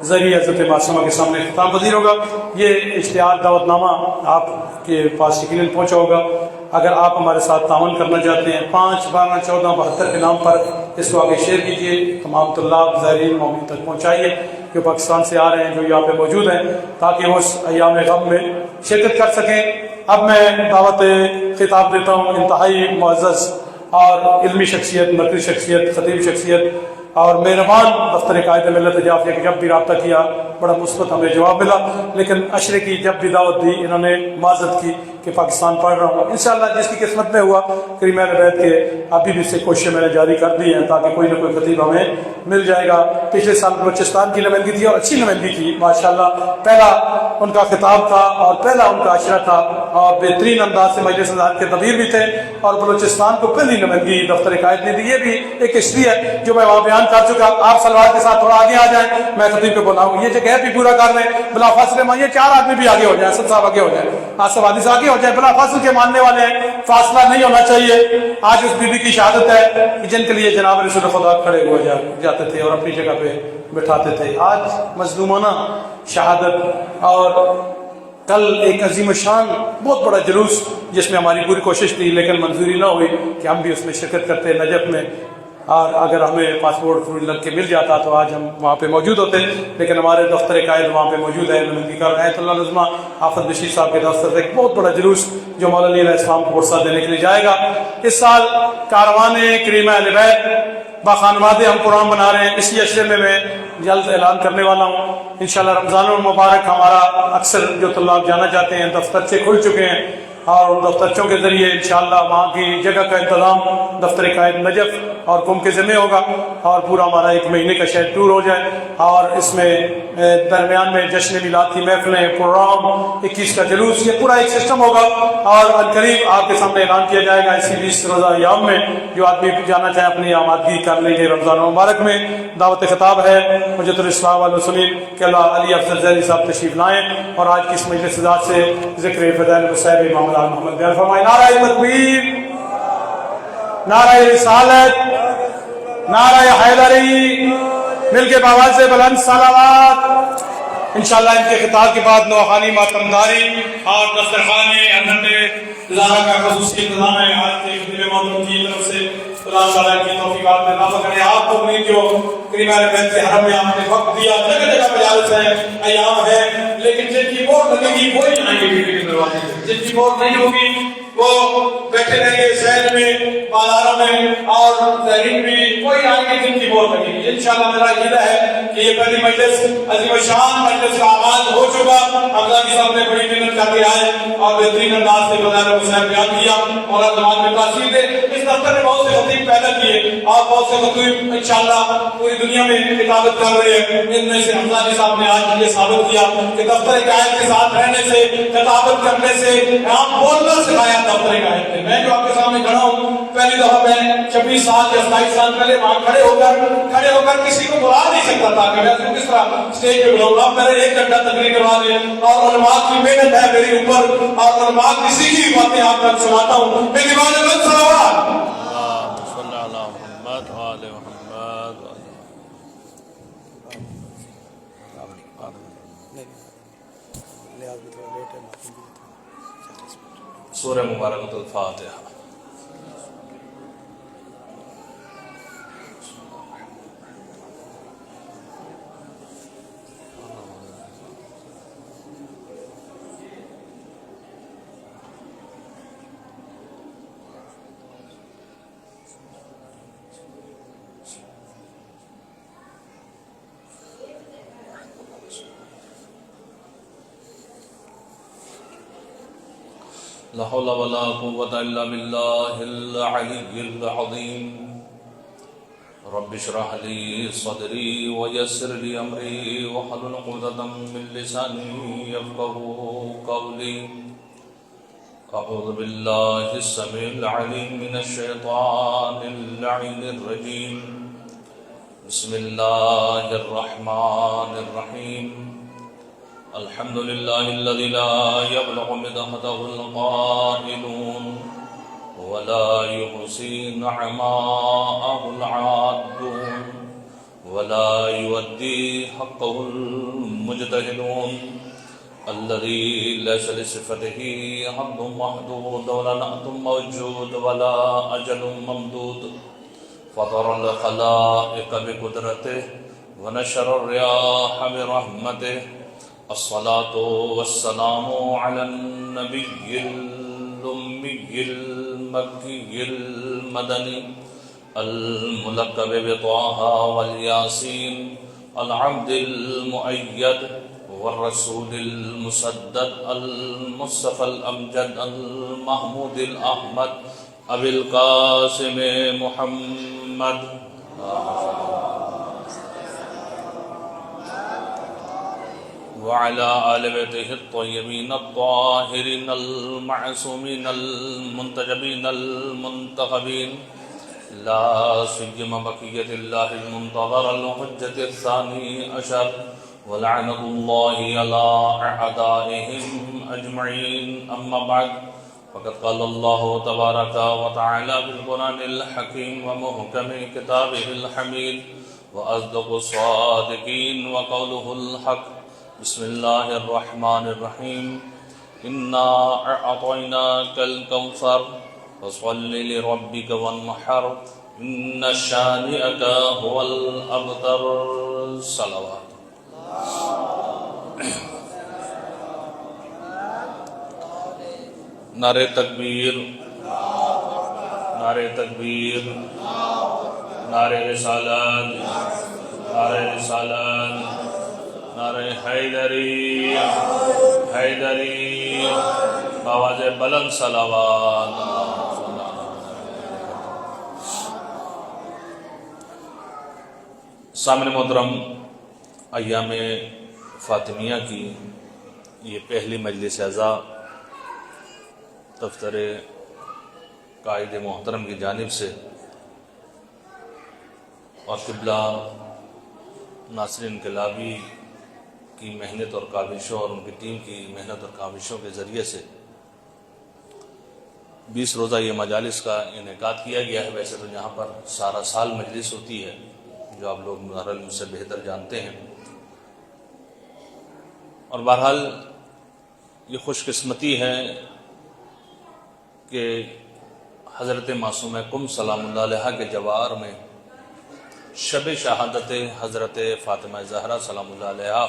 Speaker 2: ذریعہ حضرت معصومہ کے سامنے خطاب پذیر ہوگا. یہ اشتہار دعوت نامہ آپ کے پاس یقیناً پہنچا ہوگا. اگر آپ ہمارے ساتھ تعاون کرنا چاہتے ہیں 5 12 14 72 کے نام پر اس کو آگے شیئر کیجیے. تمام طلاب زائرین مومن تک پہنچائیے جو پاکستان سے آ رہے ہیں، جو یہاں پہ موجود ہیں، تاکہ وہ اس ایام غم میں شرکت کر سکیں. اب میں دعوت خطاب دیتا ہوں انتہائی معزز اور علمی شخصیت، مرکزی شخصیت، خطیب شخصیت اور مہربان دفتر قائد ملت جعفریہ کہ جب بھی رابطہ کیا بڑا مثبت ہمیں جواب ملا. لیکن عشرے کی جب بھی دعوت دی انہوں نے معذرت کی کہ پاکستان پڑھ رہا ہوں. انشاءاللہ جس کی قسمت میں ہوا کریم اہل بیت کے ابھی بھی سے کوششیں میں نے جاری کر دی ہیں تاکہ کوئی نہ کوئی خطیب ہمیں مل جائے گا. پچھلے سال بلوچستان کی نمائندگی تھی اور اچھی نمائندگی کی ماشاءاللہ. پہلا ان کا خطاب تھا اور پہلا ان کا عشرہ تھا اور بہترین انداز سے مجلس نظارت کے دبیر بھی تھے اور بلوچستان کو پہلی نمائندگی دفتر قائد نے دی. یہ بھی ایک ہسٹری ہے جو میں وہاں بیان کر چکا. آپ سلوات کے ساتھ تھوڑا آگے آ جائیں، میں خطیب کو بلاؤں. یہ جگہ بھی پورا کر لیں بلا فاصلے میں. یہ 4 آدمی بھی آگے ہو جائیں، سب صاحب آگے ہو جائیں، آصف حدیث آگے ہو جائیں. بلا فاصل کے ماننے والے ہیں، فاصلہ نہیں ہونا چاہیے. آج اس بی بی کی شہادت ہے جن کے لیے جناب رسول خدا کھڑے ہوئے جاتے تھے اور اپنی جگہ پہ بٹھاتے تھے. آج مظلومانہ شہادت اور کل ایک عظیم شان بہت بڑا جلوس جس میں ہماری پوری کوشش تھی لیکن منظوری نہ ہوئی کہ ہم بھی اس میں شرکت کرتے نجف میں. اور اگر ہمیں پاسپورٹ لگ کے مل جاتا تو آج ہم وہاں پہ موجود ہوتے. لیکن ہمارے دفتر قائد وہاں پہ موجود ہے. نمائندگی کر رہے ہیں اللہ نظمہ آفت بشیر صاحب کے دفتر سے ایک بہت بڑا جلوس جو مولا علی علیہ السلام کو پرسہ دینے کے لیے جائے گا. اس سال کاروان کریم اہل بیت باخانواد ہم قرآن بنا رہے ہیں. اسی عشرے میں جلد اعلان کرنے والا ہوں انشاءاللہ. رمضان المبارک ہمارا اکثر جو طلاب جانا چاہتے ہیں دفتر سے کھل چکے ہیں اور ان دفترچوں کے ذریعے انشاءاللہ وہاں کی جگہ کا انتظام دفتر قائد نجف اور قم کے ذمہ ہوگا اور پورا ہمارا 1 مہینے کا شہر ٹور ہو جائے. اور اس میں درمیان میں جشن میلاد کی محفلیں، پروگرام، 21 کا جلوس، یہ پورا ایک سسٹم ہوگا. اور عنقریب آپ کے سامنے اعلان کیا جائے گا اسی 20 روزہ ایام میں. جو آدمی جانا چاہے اپنی آمادگی کر لیں گے. رمضان مبارک میں دعوت خطاب ہے حجت الاسلام والمسلمین کہ اللہ علی افضل زیدی صاحب تشریف لائیں اور آج کی اس مجلس ذات سے ذکر فضائل المصائب امام محمد بیان فرمائے. نعرہ تکبیر، نعرہ رسالت، نعرہ حیدری، مل کے باواز سے بلند صلوات. انشاءاللہ ان کے خطاب کے بعد نوحانی ماتمداری اور دسترخوان اندر زہرا کا خصوصی انتظام ہے. آج کے خطیب محترم کی طرف سے اللہ تعالیٰ کی توفیقات میں اضافہ کرے. آپ کو امید جو کریم اہل بیت کے حرم میں آپ نے وقت دیا, جگہ جگہ مجالس ہے, ایام ہے, لیکن جن کی ووٹ لگے گی وہی آئیں گے بیٹے کے دروازے سے. جن کی ووٹ نہیں ہوگی وہ بیٹھے رہیں گے شہر میں, بازاروں میں اور زہرین میں. کوئی آئیں گے جن کی ووٹ لگے گی. انشاءاللہ میرا عقیدہ ہے کہ یہ پہلی مجلس عظیم الشان مجلس کا آغاز ہو چکا. حمزہ کی صاحب نے بڑی محنت کر کے آئے اور بہترین انداز سے بظاہر مسائل بیان کیا اور زبان میں تاثیر دے. اس دفتر نے بہت سے خطیب پیدا کیے اور بہت سے خطیب انشاءاللہ پوری دنیا میں کتابت کر رہے ہیں. ان میں سے حمزہ جی صاحب نے آج یہ ثابت کیا کہ دفتر قائد کے ساتھ رہنے سے, کتابت کرنے سے, آپ بولنا سکھایا دفتر قائد نے. میں جو آپ کے سامنے کھڑا ہوں, پہلی دفعہ میں 26 سال یا 27 سال پہلے وہاں کھڑے ہو کر کسی کو بلا نہیں سکتا تھا کہ میں اس کو کس طرح اسٹیج پہ بلاؤں گا. میرے 1 گھنٹہ تقریر کروا دیں اور علماء کی محنت ہے میرے اوپر اور علماء کی سیکھی ہوئی باتیں آپ تک سناتا ہوں. میری بات صلوات
Speaker 3: صلی اللہ محمد وآل محمد.
Speaker 1: سورہ مبارکۃ الفاتحہ. لا حول ولا قوة إلا بالله العلي العظيم. رب اشرح لي صدري ويسر لي أمري واحلل عقدة من لساني يفقهوا قولي. أعوذ بالله السميع العليم من الشيطان اللعين الرجيم. بسم الله الرحمن الرحيم. الحمد لله الذي لا يبلغ مدحته القائلون ولا يحصي نعماءه العادون ولا يؤدي حقه المجتهدون. الذي ليس لصفته حد محدود ولا نعت موجود ولا أجل ممدود. فطر الخلائق بقدرته ونشر الرياح برحمته. الصلاة والسلام على النبي الأمي المكي المدني الملقب بطه والياسين العبد المؤيد والرسول المسدد المصطفى الأمجد المحمود الأحمد أبي القاسم محمد وعلى آل بيته الطيبين الطاهرين المعصومين المنتجبين المنتخبين لا سيما بقية الله المنتظر الحجة الثاني عشر. ولعنة الله على أعدائهم أجمعين. أما بعد فقد قال الله تبارك وتعالى بالقرآن الحكيم ومحكم كتابه الحميد وأصدق الصادقين وقوله الحق. بسم الله الرحمن الرحيم. إنا أعطيناك الكوثر فصل لربك وانحر إن شانئك هو الأبتر. صلوات. نعرہ تکبیر, نعرہ تکبیر, نعرہ رسالت, نعرہ رسالت, نعرہ حیدری, حیدری, آواز بلند صلوات. سامنے محترم, ایام فاطمیہ کی یہ پہلی مجلس اعزاء دفتر قائد محترم کی جانب سے اور قبلہ ناصر انقلابی کی محنت اور کاوشوں اور ان کی ٹیم کی محنت اور کاوشوں کے ذریعے سے 20 روزہ یہ مجالس کا انعقاد کیا گیا ہے. ویسے تو یہاں پر سارا سال مجلس ہوتی ہے, جو آپ لوگ مجھ سے بہتر جانتے ہیں.
Speaker 3: اور بہرحال یہ خوش قسمتی ہے کہ حضرت معصومہ کم سلام اللہ علیہ کے جوار میں شب شہادت حضرت فاطمہ زہرا سلام اللہ علیہ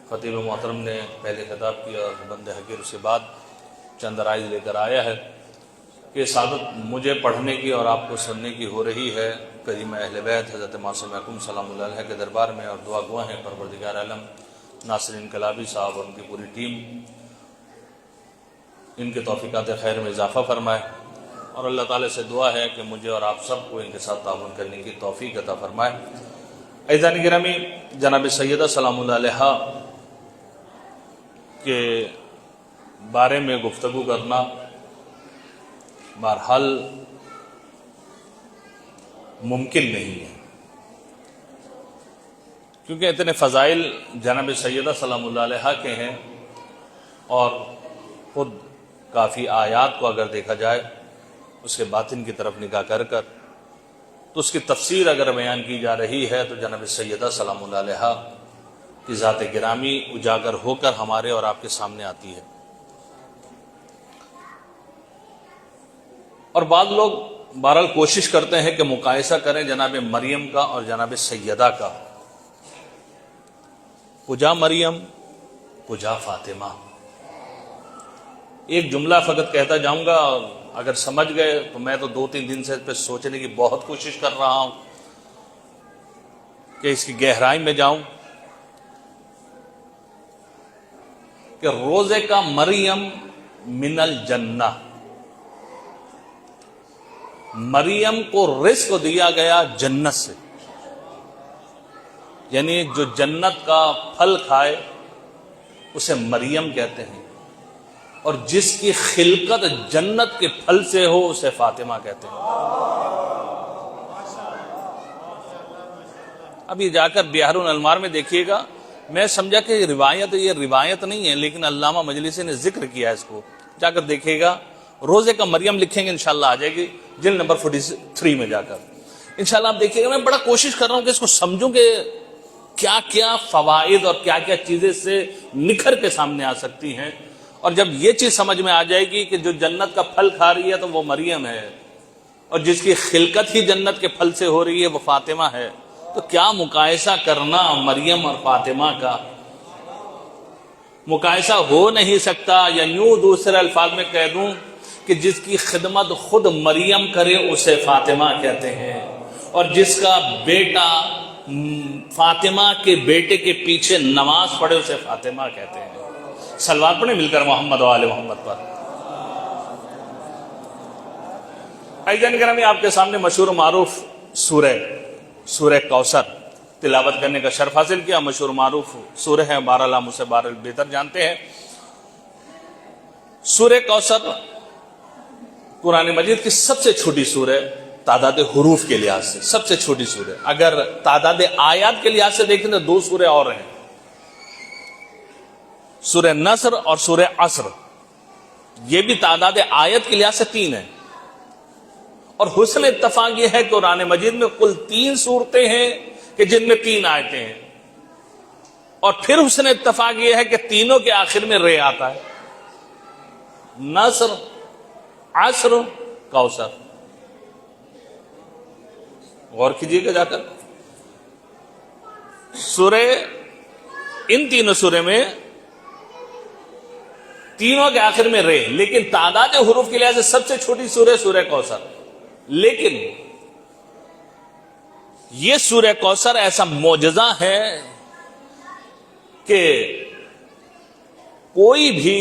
Speaker 3: خطیب محترم نے پہلے خطاب کیا اور بند حقیر اس کے بعد چند رائز لے کر آیا ہے کہ سعادت مجھے پڑھنے کی اور آپ کو سننے کی ہو رہی ہے کریم اہل بیت حضرت معصومہ کم سلام اللہ علیہ کے دربار میں، اور دعا گواہ ہیں پروردگار عالم ناصر انقلابی صاحب اور ان کی پوری ٹیم ان کے توفیقات خیر میں اضافہ فرمائے، اور اللہ تعالیٰ سے دعا ہے کہ مجھے اور آپ سب کو ان کے ساتھ تعاون کرنے کی توفیق عطا فرمائے۔ عزیزان گرامی، جناب سیدہ سلام اللہ علیہ کے بارے میں گفتگو کرنا بہرحال ممکن نہیں ہے، کیونکہ اتنے فضائل جناب سیدہ سلام اللہ علیہ کے ہیں، اور خود کافی آیات کو اگر دیکھا جائے اس کے باطن کی طرف نگاہ کر تو اس کی تفسیر اگر بیان کی جا رہی ہے تو جناب سیدہ سلام اللہ علیہ کی ذات گرامی اجاگر ہو کر ہمارے اور آپ کے سامنے آتی ہے۔ اور بعض لوگ بہرحال کوشش کرتے ہیں کہ مقایسہ کریں جناب مریم کا اور جناب سیدہ کا، کجا مریم کجا فاطمہ۔ ایک جملہ فقط کہتا جاؤں گا، اور اگر سمجھ گئے تو میں تو 2-3 دن سے اس پہ سوچنے کی بہت کوشش کر رہا ہوں کہ اس کی گہرائی میں جاؤں، کہ روزے کا مریم من الجنہ، مریم کو رزق دیا گیا جنت سے، یعنی جو جنت کا پھل کھائے اسے مریم کہتے ہیں، اور جس کی خلقت جنت کے پھل سے ہو اسے فاطمہ کہتے ہیں۔ ابھی جا کر بحر الانوار میں دیکھیے گا، میں سمجھا کہ یہ روایت نہیں ہے، لیکن علامہ مجلسی نے ذکر کیا اس کو، جا کر دیکھیے گا، روزے کا مریم لکھیں گے انشاءاللہ آ جائے گی جلد نمبر 43 میں جا کر انشاءاللہ آپ دیکھیے گا۔ میں بڑا کوشش کر رہا ہوں کہ اس کو سمجھوں کہ کیا کیا فوائد اور کیا کیا چیزیں سے نکھر کے سامنے آ سکتی ہیں، اور جب یہ چیز سمجھ میں آ جائے گی کہ جو جنت کا پھل کھا رہی ہے تو وہ مریم ہے، اور جس کی خلقت ہی جنت کے پھل سے ہو رہی ہے وہ فاطمہ ہے، تو کیا مقایسہ کرنا مریم اور فاطمہ کا، مقایسہ ہو نہیں سکتا۔ یا یوں دوسرے الفاظ میں کہہ دوں کہ جس کی خدمت خود مریم کرے اسے فاطمہ کہتے ہیں، اور جس کا بیٹا فاطمہ کے بیٹے کے پیچھے نماز پڑھے اسے فاطمہ کہتے ہیں۔ صلوات پڑھیں مل کر محمد و آل محمد پر۔ عزیزان گرامی، آپ کے سامنے مشہور و معروف سورہ کوثر تلاوت کرنے کا شرف حاصل کیا۔ مشہور معروف سورہ ہے، بہرحال ہم اسے بہرحال بہتر جانتے ہیں۔ سورہ کوثر قرآن مجید کی سب سے چھوٹی سورہ، تعداد حروف کے لحاظ سے سب سے چھوٹی سورہ۔ اگر تعداد آیات کے لحاظ سے دیکھیں تو 2 سورہ اور ہیں، سورہ نصر اور سورہ عصر، یہ بھی تعداد آیت کے لحاظ سے 3 ہیں۔ اور حسن اتفاق یہ ہے کہ قرآن مجید میں کل 3 سورتیں ہیں کہ جن میں 3 آیتیں ہیں، اور پھر حسن اتفاق یہ ہے کہ تینوں کے آخر میں رے آتا ہے، نصر، عصر، کوثر۔ غور کیجیے گا جا کر، سورہ ان تینوں سورے میں تینوں کے آخر میں رے، لیکن تعداد حروف کے لحاظ سے سب سے چھوٹی سورہ سورہ کوثر۔ لیکن یہ سورہ کوثر ایسا معجزہ ہے کہ کوئی بھی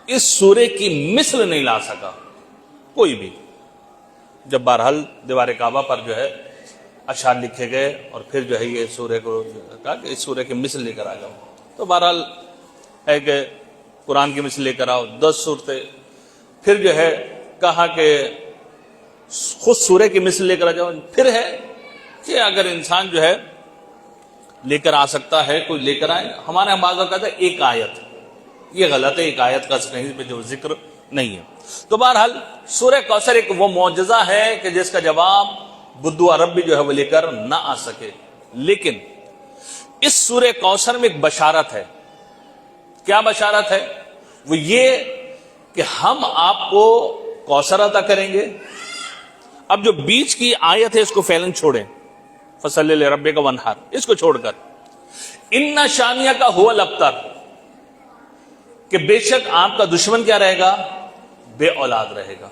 Speaker 3: اس سورے کی مثل نہیں لا سکا، کوئی بھی۔ جب بہرحال دیوار کعبہ پر جو ہے اشعار لکھے گئے اور پھر جو ہے یہ سورے کو کہا کہ اس سورے کی مثل لے کر آ جاؤ، تو بہرحال ہے کہ قرآن کی مثل لے کر آؤ، 10 صورتیں، پھر جو ہے کہا کہ خود سورے کی مثل لے کر آ جاؤ، پھر ہے کہ اگر انسان جو ہے لے کر آ سکتا ہے کوئی لے کر آئے۔ ہمارے یہاں بعض کہتا ہے ایک آیت، یہ غلط ہے، ایک آیت کا کہیں پہ جو ذکر نہیں ہے۔ تو بہرحال سورہ کوثر ایک وہ معجزہ ہے کہ جس کا جواب بدو عرب بھی جو ہے وہ لے کر نہ آ سکے، لیکن اس سورہ کوثر میں ایک بشارت ہے. کیا بشارت ہے؟ وہ یہ کہ ہم آپ کو کوثر عطا کریں گے. اب جو بیچ کی آیت ہے اس کو فعلاً چھوڑیں، فصلی لربک وانحر، اس کو چھوڑ کر ان شانیہ کا هو الابتر، کہ بے شک آپ کا دشمن کیا رہے گا؟ بے اولاد رہے گا.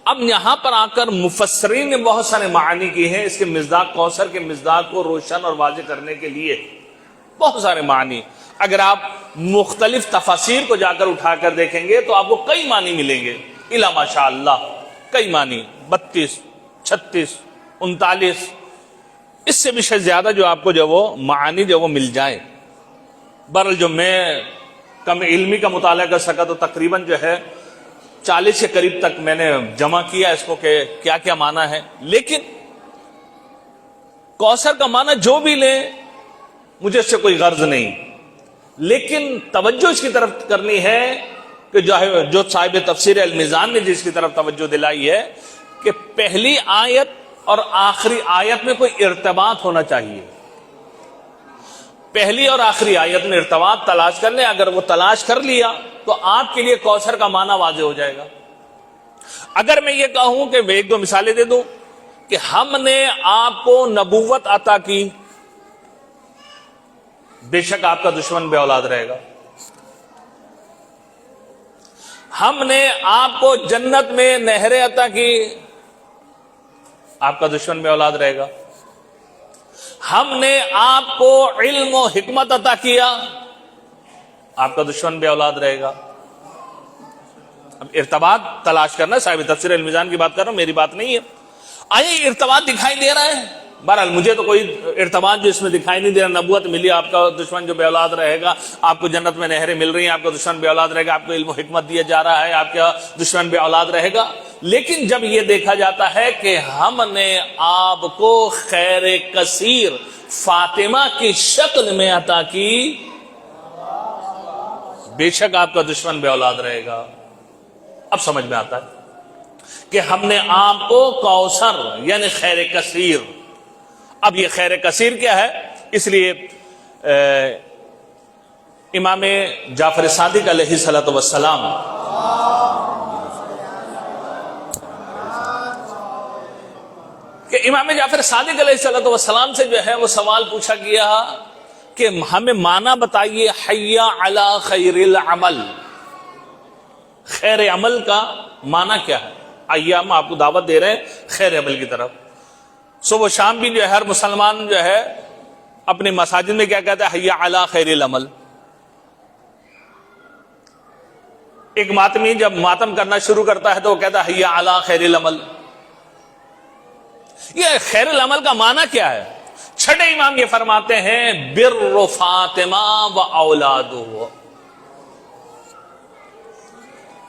Speaker 3: اب یہاں پر آ کر مفسرین نے بہت سارے معنی کی ہیں اس کے مصداق، کوثر کے مصداق کو روشن اور واضح کرنے کے لیے بہت سارے معنی. اگر آپ مختلف تفاسیر کو جا کر اٹھا کر دیکھیں گے تو آپ کو کئی معنی ملیں گے، الا ماشاء اللہ، کئی معنی، 32 36 39، اس سے بھی شاید زیادہ جو آپ کو جو وہ معانی جو وہ مل جائیں. بہرحال جو میں کم علمی کا مطالعہ کر سکا تو تقریباً جو ہے 40 کے قریب تک میں نے جمع کیا اس کو کہ کیا کیا معنی ہے. لیکن کوثر کا معنی جو بھی لیں مجھے اس سے کوئی غرض نہیں، لیکن توجہ اس کی طرف کرنی ہے کہ جو صاحب تفسیر المیزان نے جس کی طرف توجہ دلائی ہے کہ پہلی آیت اور آخری آیت میں کوئی ارتباط ہونا چاہیے. پہلی اور آخری آیت میں ارتباط تلاش کر لیں. اگر وہ تلاش کر لیا تو آپ کے لیے کوثر کا معنی واضح ہو جائے گا. اگر میں یہ کہوں کہ میں ایک دو مثالیں دے دوں کہ ہم نے آپ کو نبوت عطا کی، بے شک آپ کا دشمن بے اولاد رہے گا. ہم نے آپ کو جنت میں نہریں عطا کی، آپ کا دشمن بے اولاد رہے گا. ہم نے آپ کو علم و حکمت عطا کیا، آپ کا دشمن بے اولاد رہے گا. اب ارتباط تلاش کرنا، صاحب تفسیر المیزان کی بات کر رہا ہوں، میری بات نہیں ہے. آئے ارتباط دکھائی دے رہا ہے؟ بہرحال مجھے تو کوئی ارتباط جو اس میں دکھائی نہیں دے رہا. نبوت ملی، آپ کا دشمن جو بے اولاد رہے گا، آپ کو جنت میں نہریں مل رہی ہیں، آپ کا دشمن بے اولاد رہے گا، آپ کو علم و حکمت دیا جا رہا ہے، آپ کا دشمن بے اولاد رہے گا. لیکن جب یہ دیکھا جاتا ہے کہ ہم نے آپ کو خیر کثیر فاطمہ کی شکل میں عطا کی، بے شک آپ کا دشمن بے اولاد رہے گا. اب سمجھ میں آتا ہے کہ ہم نے آپ کو کوثر یعنی خیر کثیر. اب یہ خیر کثیر کیا ہے؟ اس لیے امام جعفر صادق علیہ الصلوۃ والسلام کہ امام جعفر صادق علیہ الصلوۃ والسلام سے جو ہے وہ سوال پوچھا گیا کہ ہمیں معنی بتائیے حی علی خیر العمل. خیر عمل کا معنی کیا ہے؟ آئیے ہم آپ کو دعوت دے رہے ہیں خیر عمل کی طرف. صبح و شام بھی جو ہے ہر مسلمان جو ہے اپنے مساجد میں کیا کہتا ہے؟ حی علی خیر العمل. ایک ماتمی جب ماتم کرنا شروع کرتا ہے تو وہ کہتا ہے حی علی خیر العمل. یہ خیر العمل کا معنی کیا ہے؟ چھٹے امام یہ فرماتے ہیں بر فاطمہ و اولادہ،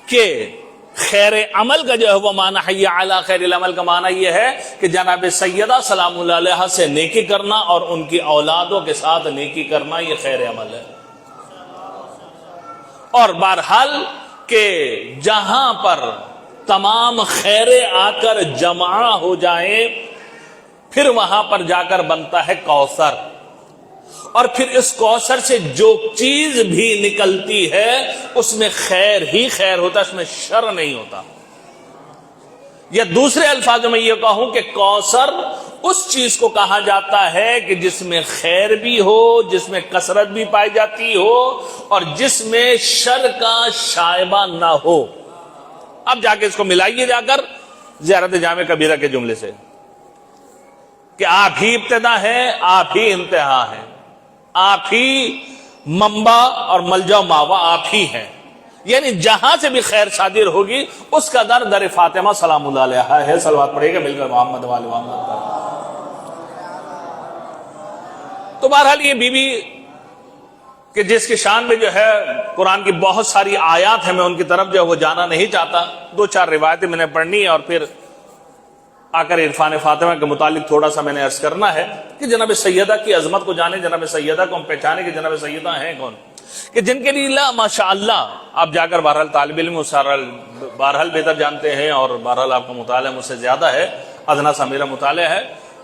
Speaker 3: کہ خیر عمل کا جو ہے وہ معنی حی علی خیر العمل کا معنی یہ ہے کہ جناب سیدہ سلام اللہ علیہ سے نیکی کرنا اور ان کی اولادوں کے ساتھ نیکی کرنا، یہ خیر عمل ہے. اور بہرحال کہ جہاں پر تمام خیریں آ کر جمع ہو جائیں پھر وہاں پر جا کر بنتا ہے کوثر. اور پھر اس کوثر سے جو چیز بھی نکلتی ہے اس میں خیر ہی خیر ہوتا ہے، اس میں شر نہیں ہوتا. یا دوسرے الفاظوں میں یہ کہوں کہ کوثر اس چیز کو کہا جاتا ہے کہ جس میں خیر بھی ہو، جس میں کثرت بھی پائی جاتی ہو، اور جس میں شر کا شائبہ نہ ہو. اب جا کے اس کو ملائیے جا کر زیارت جامع کبیرہ کے جملے سے کہ آپ ہی ابتدا ہے، آپ ہی انتہا ہے، آپ ہی منبع اور ملجا و ماوا آپ ہی ہیں. یعنی جہاں سے بھی خیر صادر ہوگی اس کا در فاطمہ سلام اللہ علیہ ہے. صلوات پڑھے گا مل کر محمد والے محمد پر. تو بہرحال یہ بی بی کہ جس کی شان میں جو ہے قرآن کی بہت ساری آیات ہیں، میں ان کی طرف جو ہے وہ جانا نہیں چاہتا. دو چار روایتیں میں نے پڑھنی ہے اور پھر آ کر عرفان فاطمہ کے متعلق تھوڑا سا میں نے عرض کرنا ہے کہ جناب سیدہ کی عظمت کو جانے، جناب سیدہ کو ہم پہچانے کہ جناب سیدہ ہیں کون، کہ جن کے لیے لا ماشاء اللہ آپ جا کر بہرحال طالب علم بہرحال بہتر جانتے ہیں اور بہرحال آپ کا مطالعہ مجھ سے زیادہ ہے، ادنا سا میرا مطالعہ ہے.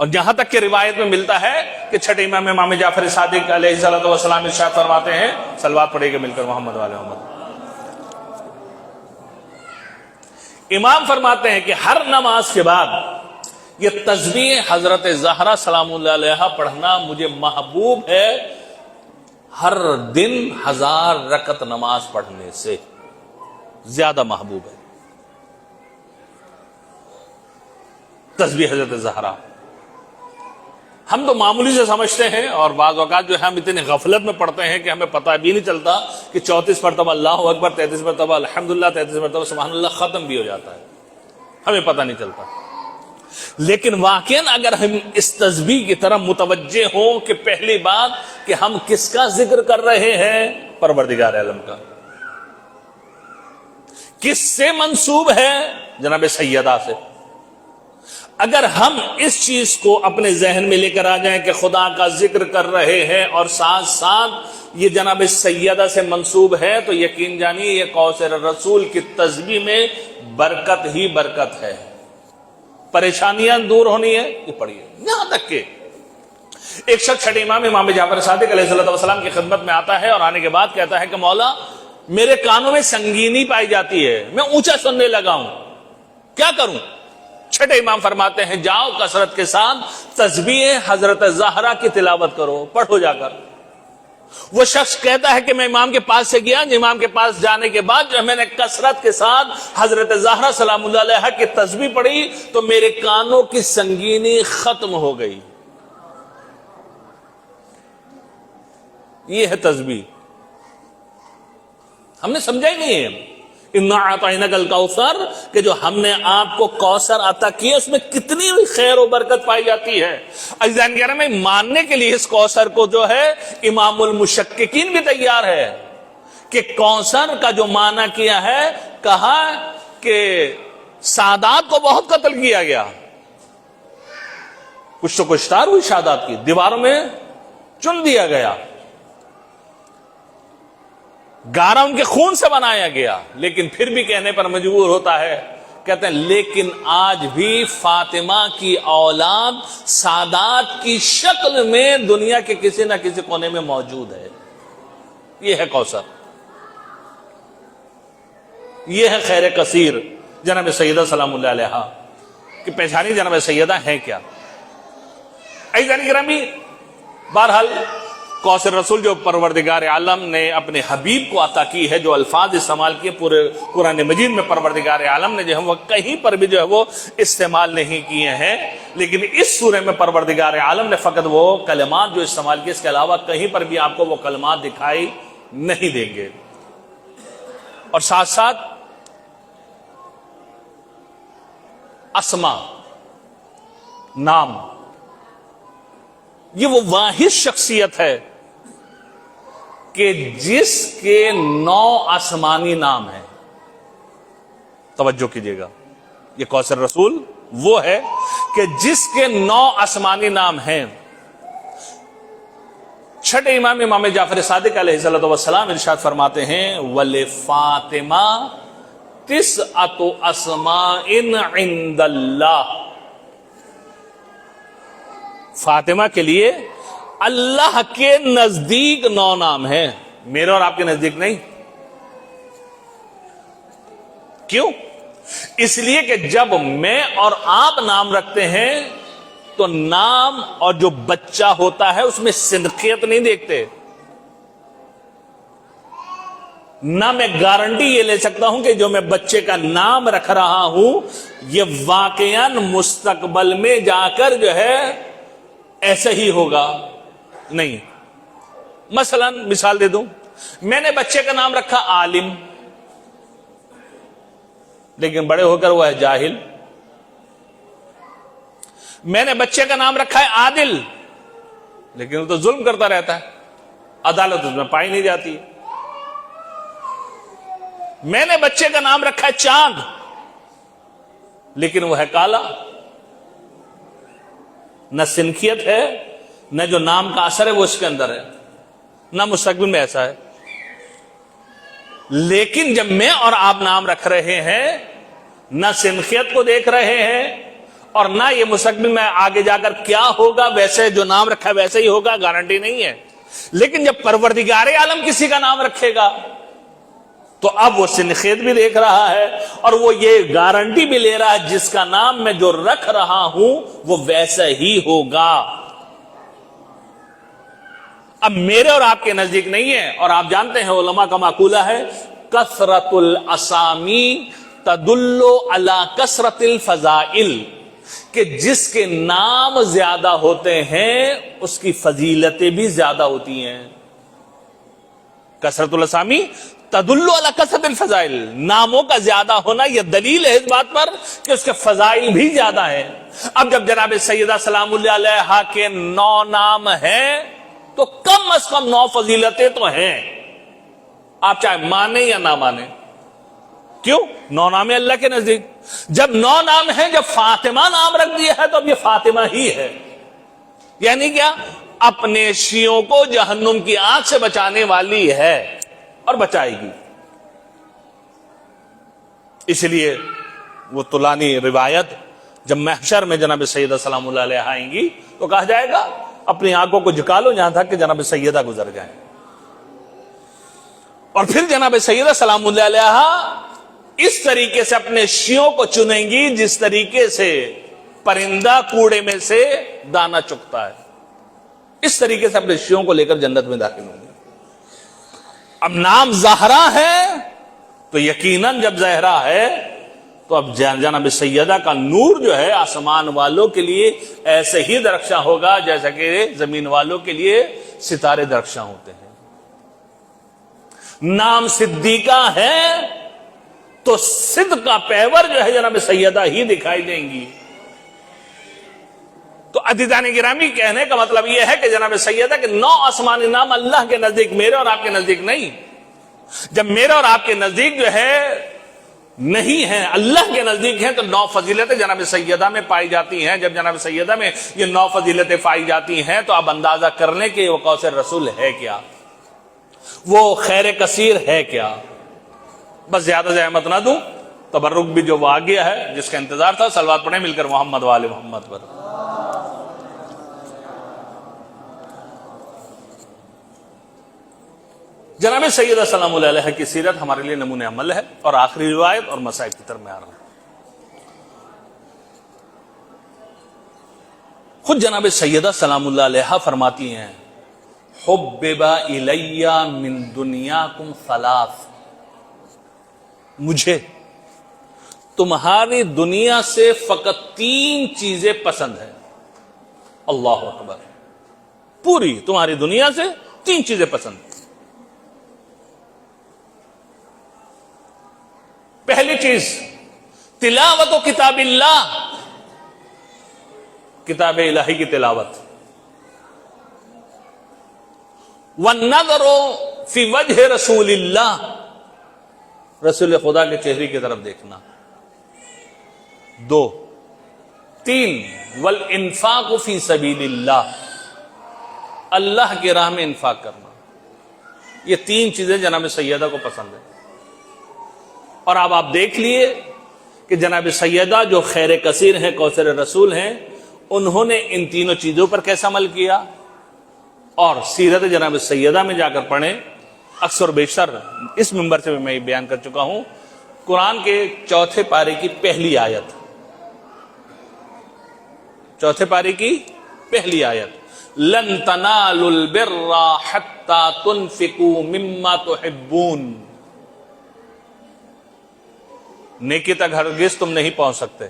Speaker 3: اور جہاں تک کہ روایت میں ملتا ہے کہ چھٹے امام جعفر صادق علیہ الصلوۃ والسلام ارشاد فرماتے ہیں، صلوات پڑھے گا مل کر محمد والے محمد۔ امام فرماتے ہیں کہ ہر نماز کے بعد یہ تسبیح حضرت زہرا سلام اللہ علیہا پڑھنا مجھے محبوب ہے ہر دن 1000 رکعت نماز پڑھنے سے زیادہ محبوب ہے تسبیح حضرت زہرا۔ ہم تو معمولی سے سمجھتے ہیں، اور بعض اوقات جو ہے ہم اتنے غفلت میں پڑھتے ہیں کہ ہمیں پتہ بھی نہیں چلتا کہ 34 مرتبہ اللہ اکبر، 33 مرتبہ الحمدللہ، 33 مرتبہ سبحان اللہ ختم بھی ہو جاتا ہے، ہمیں پتہ نہیں چلتا۔ لیکن واقعاً اگر ہم اس تسبیح کی طرف متوجہ ہوں کہ پہلی بات کہ ہم کس کا ذکر کر رہے ہیں، پروردگار عالم کا، کس سے منسوب ہے، جناب سیدہ سے۔ اگر ہم اس چیز کو اپنے ذہن میں لے کر آ جائیں کہ خدا کا ذکر کر رہے ہیں اور ساتھ ساتھ یہ جناب سیدہ سے منسوب ہے، تو یقین جانیے یہ کوثر رسول کی تسبیح میں برکت ہی برکت ہے، پریشانیاں دور ہونی ہے، یہ پڑھیے۔ یہاں تک کہ ایک شخص چھٹے امام جعفر صادق علیہ الصلوۃ والسلام کی خدمت میں آتا ہے اور آنے کے بعد کہتا ہے کہ مولا میرے کانوں میں سنگینی پائی جاتی ہے، میں اونچا سننے لگا ہوں، کیا کروں؟ چھٹے امام فرماتے ہیں جاؤ کثرت کے ساتھ تسبیح حضرت زہرا کی تلاوت کرو، پڑھو جا کر۔ وہ شخص کہتا ہے کہ میں امام کے پاس سے گیا، امام کے پاس جانے کے بعد جب میں نے کثرت کے ساتھ حضرت زہرا سلام اللہ علیہا کی تسبیح پڑھی تو میرے کانوں کی سنگینی ختم ہو گئی۔ یہ ہے تسبیح، ہم نے سمجھا ہی نہیں ہے اِنَّا أَعْطَيْنَاكَ الْكَوْثَرَ کہ جو ہم نے آپ کو کوثر عطا کیا اس میں کتنی خیر و برکت پائی جاتی ہے۔ عزیزان کرام میں ماننے کے لیے اس کوثر کو جو ہے امام المشککین بھی تیار ہے کہ کوثر کا جو معنی کیا ہے، کہا کہ سادات کو بہت قتل کیا گیا، کچھ تو کشتار ہوئی سادات کی، دیواروں میں چن دیا گیا، گارا ان کے خون سے بنایا گیا، لیکن پھر بھی کہنے پر مجبور ہوتا ہے، کہتے ہیں لیکن آج بھی فاطمہ کی اولاد سادات کی شکل میں دنیا کے کسی نہ کسی کونے میں موجود ہے۔ یہ ہے کوثر، یہ ہے خیر کثیر جناب سیدہ سلام اللہ علیہا کی پہچانی۔ جناب سیدہ ہیں کیا؟ عزیزان گرامی، بہرحال کوثر رسول جو پروردگار عالم نے اپنے حبیب کو عطا کی ہے، جو الفاظ استعمال کیے پورے قرآن مجید میں پروردگار عالم نے جو ہے وہ کہیں پر بھی جو ہے وہ استعمال نہیں کیے ہیں، لیکن اس سورہ میں پروردگار عالم نے فقط وہ کلمات جو استعمال کیے، اس کے علاوہ کہیں پر بھی آپ کو وہ کلمات دکھائی نہیں دیں گے۔ اور ساتھ ساتھ اسما، نام، یہ وہ واحد شخصیت ہے کہ جس کے 9 آسمانی نام ہیں۔ توجہ کیجئے گا، یہ کوثر رسول وہ ہے کہ جس کے 9 آسمانی نام ہیں۔ چھٹے امام جعفر صادق علیہ الصلوۃ والسلام ارشاد فرماتے ہیں وَلِفَاطِمَةَ 9 أَسْمَاءٍ عِندَ اللَّهِ، فاطمہ کے لیے اللہ کے نزدیک 9 نام ہیں، میرے اور آپ کے نزدیک نہیں۔ کیوں؟ اس لیے کہ جب میں اور آپ نام رکھتے ہیں تو نام اور جو بچہ ہوتا ہے اس میں صدقیت نہیں دیکھتے۔ نہ میں گارنٹی یہ لے سکتا ہوں کہ جو میں بچے کا نام رکھ رہا ہوں یہ واقعاً مستقبل میں جا کر جو ہے ایسا ہی ہوگا، نہیں۔ مثلا مثال دے دوں، میں نے بچے کا نام رکھا عالم، لیکن بڑے ہو کر وہ ہے جاہل۔ میں نے بچے کا نام رکھا ہے عادل، لیکن وہ تو ظلم کرتا رہتا ہے، عدالت اس میں پائی نہیں جاتی۔ میں نے بچے کا نام رکھا ہے چاند، لیکن وہ ہے کالا، نہ سنکھیت ہے، نہ جو نام کا اثر ہے وہ اس کے اندر ہے، نہ مستقبل میں ایسا ہے۔ لیکن جب میں اور آپ نام رکھ رہے ہیں، نہ سنکھیت کو دیکھ رہے ہیں اور نہ یہ مستقبل میں آگے جا کر کیا ہوگا ویسے جو نام رکھا ہے ویسے ہی ہوگا، گارنٹی نہیں ہے. لیکن جب پروردگار عالم کسی کا نام رکھے گا تو اب وہ سنخیت بھی دیکھ رہا ہے اور وہ یہ گارنٹی بھی لے رہا ہے جس کا نام میں جو رکھ رہا ہوں وہ ویسا ہی ہوگا. اب میرے اور آپ کے نزدیک نہیں ہے. اور آپ جانتے ہیں علماء کا مقولہ ہے کثرت الاسامی تدل علی کثرت الفضائل، کہ جس کے نام زیادہ ہوتے ہیں اس کی فضیلتیں بھی زیادہ ہوتی ہیں. کثرت الاسامی تدل علی کثرت الفضائل، ناموں کا زیادہ ہونا یہ دلیل ہے اس بات پر کہ اس کے فضائل بھی زیادہ ہیں. اب جب جناب سیدہ سلام اللہ علیہا کے 9 نام ہیں تو کم از کم 9 فضیلتیں تو ہیں، آپ چاہے مانیں یا نہ مانیں. کیوں؟ 9 نام اللہ کے نزدیک. جب 9 نام ہیں، جب فاطمہ نام رکھ دیا ہے تو اب یہ فاطمہ ہی ہے. یعنی کیا؟ اپنے شیعوں کو جہنم کی آگ سے بچانے والی ہے اور بچائے گی. اس لیے وہ طولانی روایت جب محشر میں جناب سیدہ سلام اللہ علیہ آئیں گی تو کہا جائے گا اپنی آنکھوں کو جھکا لو جہاں تک کہ جناب سیدہ گزر جائیں. اور پھر جناب سیدہ سلام اللہ علیہ اس طریقے سے اپنے شیعوں کو چنیں گی جس طریقے سے پرندہ کوڑے میں سے دانا چگتا ہے. اس طریقے سے اپنے شیعوں کو لے کر جنت میں داخل ہوں گے. اب نام زہرا ہے تو یقیناً جب زہرا ہے تو اب جناب سیدہ کا نور جو ہے آسمان والوں کے لیے ایسے ہی درخشاں ہوگا جیسا کہ زمین والوں کے لیے ستارے درخشاں ہوتے ہیں. نام صدیقہ ہے تو صدق کا پیور جو ہے جناب سیدہ ہی دکھائی دیں گی. تو عزیزان گرامی کہنے کا مطلب یہ ہے کہ جناب سیدہ کے 9 آسمانی نام اللہ کے نزدیک، میرے اور آپ کے نزدیک نہیں. جب میرے اور آپ کے نزدیک جو ہے نہیں ہیں، اللہ کے نزدیک ہیں، تو 9 فضیلتیں جناب سیدہ میں پائی جاتی ہیں. جب جناب سیدہ میں یہ 9 فضیلتیں پائی جاتی ہیں تو اب اندازہ کرنے کے وہ کوثر رسول ہے کیا، وہ خیر کثیر ہے کیا. بس زیادہ سے احمد نہ دوں، تبرک بھی جو وہ آ گیا ہے جس کا انتظار تھا. صلوات پڑھیں مل کر محمد و آل محمد پر. جناب سیدہ سلام اللہ علیہ کی سیرت ہمارے لیے نمونہ عمل ہے اور آخری روایت اور مسائل کی طرف میں آ رہا ہوں. خود جناب سیدہ سلام اللہ علیہ فرماتی ہیں حبب الی من دنیاکم ثلاث، مجھے تمہاری دنیا سے فقط 3 چیزیں پسند ہیں. اللہ اکبر. پوری تمہاری دنیا سے 3 چیزیں پسند. پہلی چیز تلاوت و کتاب اللہ، کتاب الہی کی تلاوت. والنظر فی وجہ رسول اللہ، رسول خدا کے چہرے کی طرف دیکھنا. 2. 3 والانفاق فی سبیل اللہ، اللہ کی راہ میں انفاق کرنا. یہ 3 چیزیں جناب سیدہ کو پسند ہے. اور اب آپ دیکھ لیے کہ جناب سیدہ جو خیر کثیر ہیں، کوثر رسول ہیں، انہوں نے ان تینوں چیزوں پر کیسا عمل کیا. اور سیرت جناب سیدہ میں جا کر پڑھیں. اکثر بیشتر اس منبر سے میں بیان کر چکا ہوں. قرآن کے 4 پارے کی پہلی آیت، 4 پارے کی پہلی آیت، لن تنالوا البر حتى تنفقوا مما تحبون، نیکی تک ہرگز تم نہیں پہنچ سکتے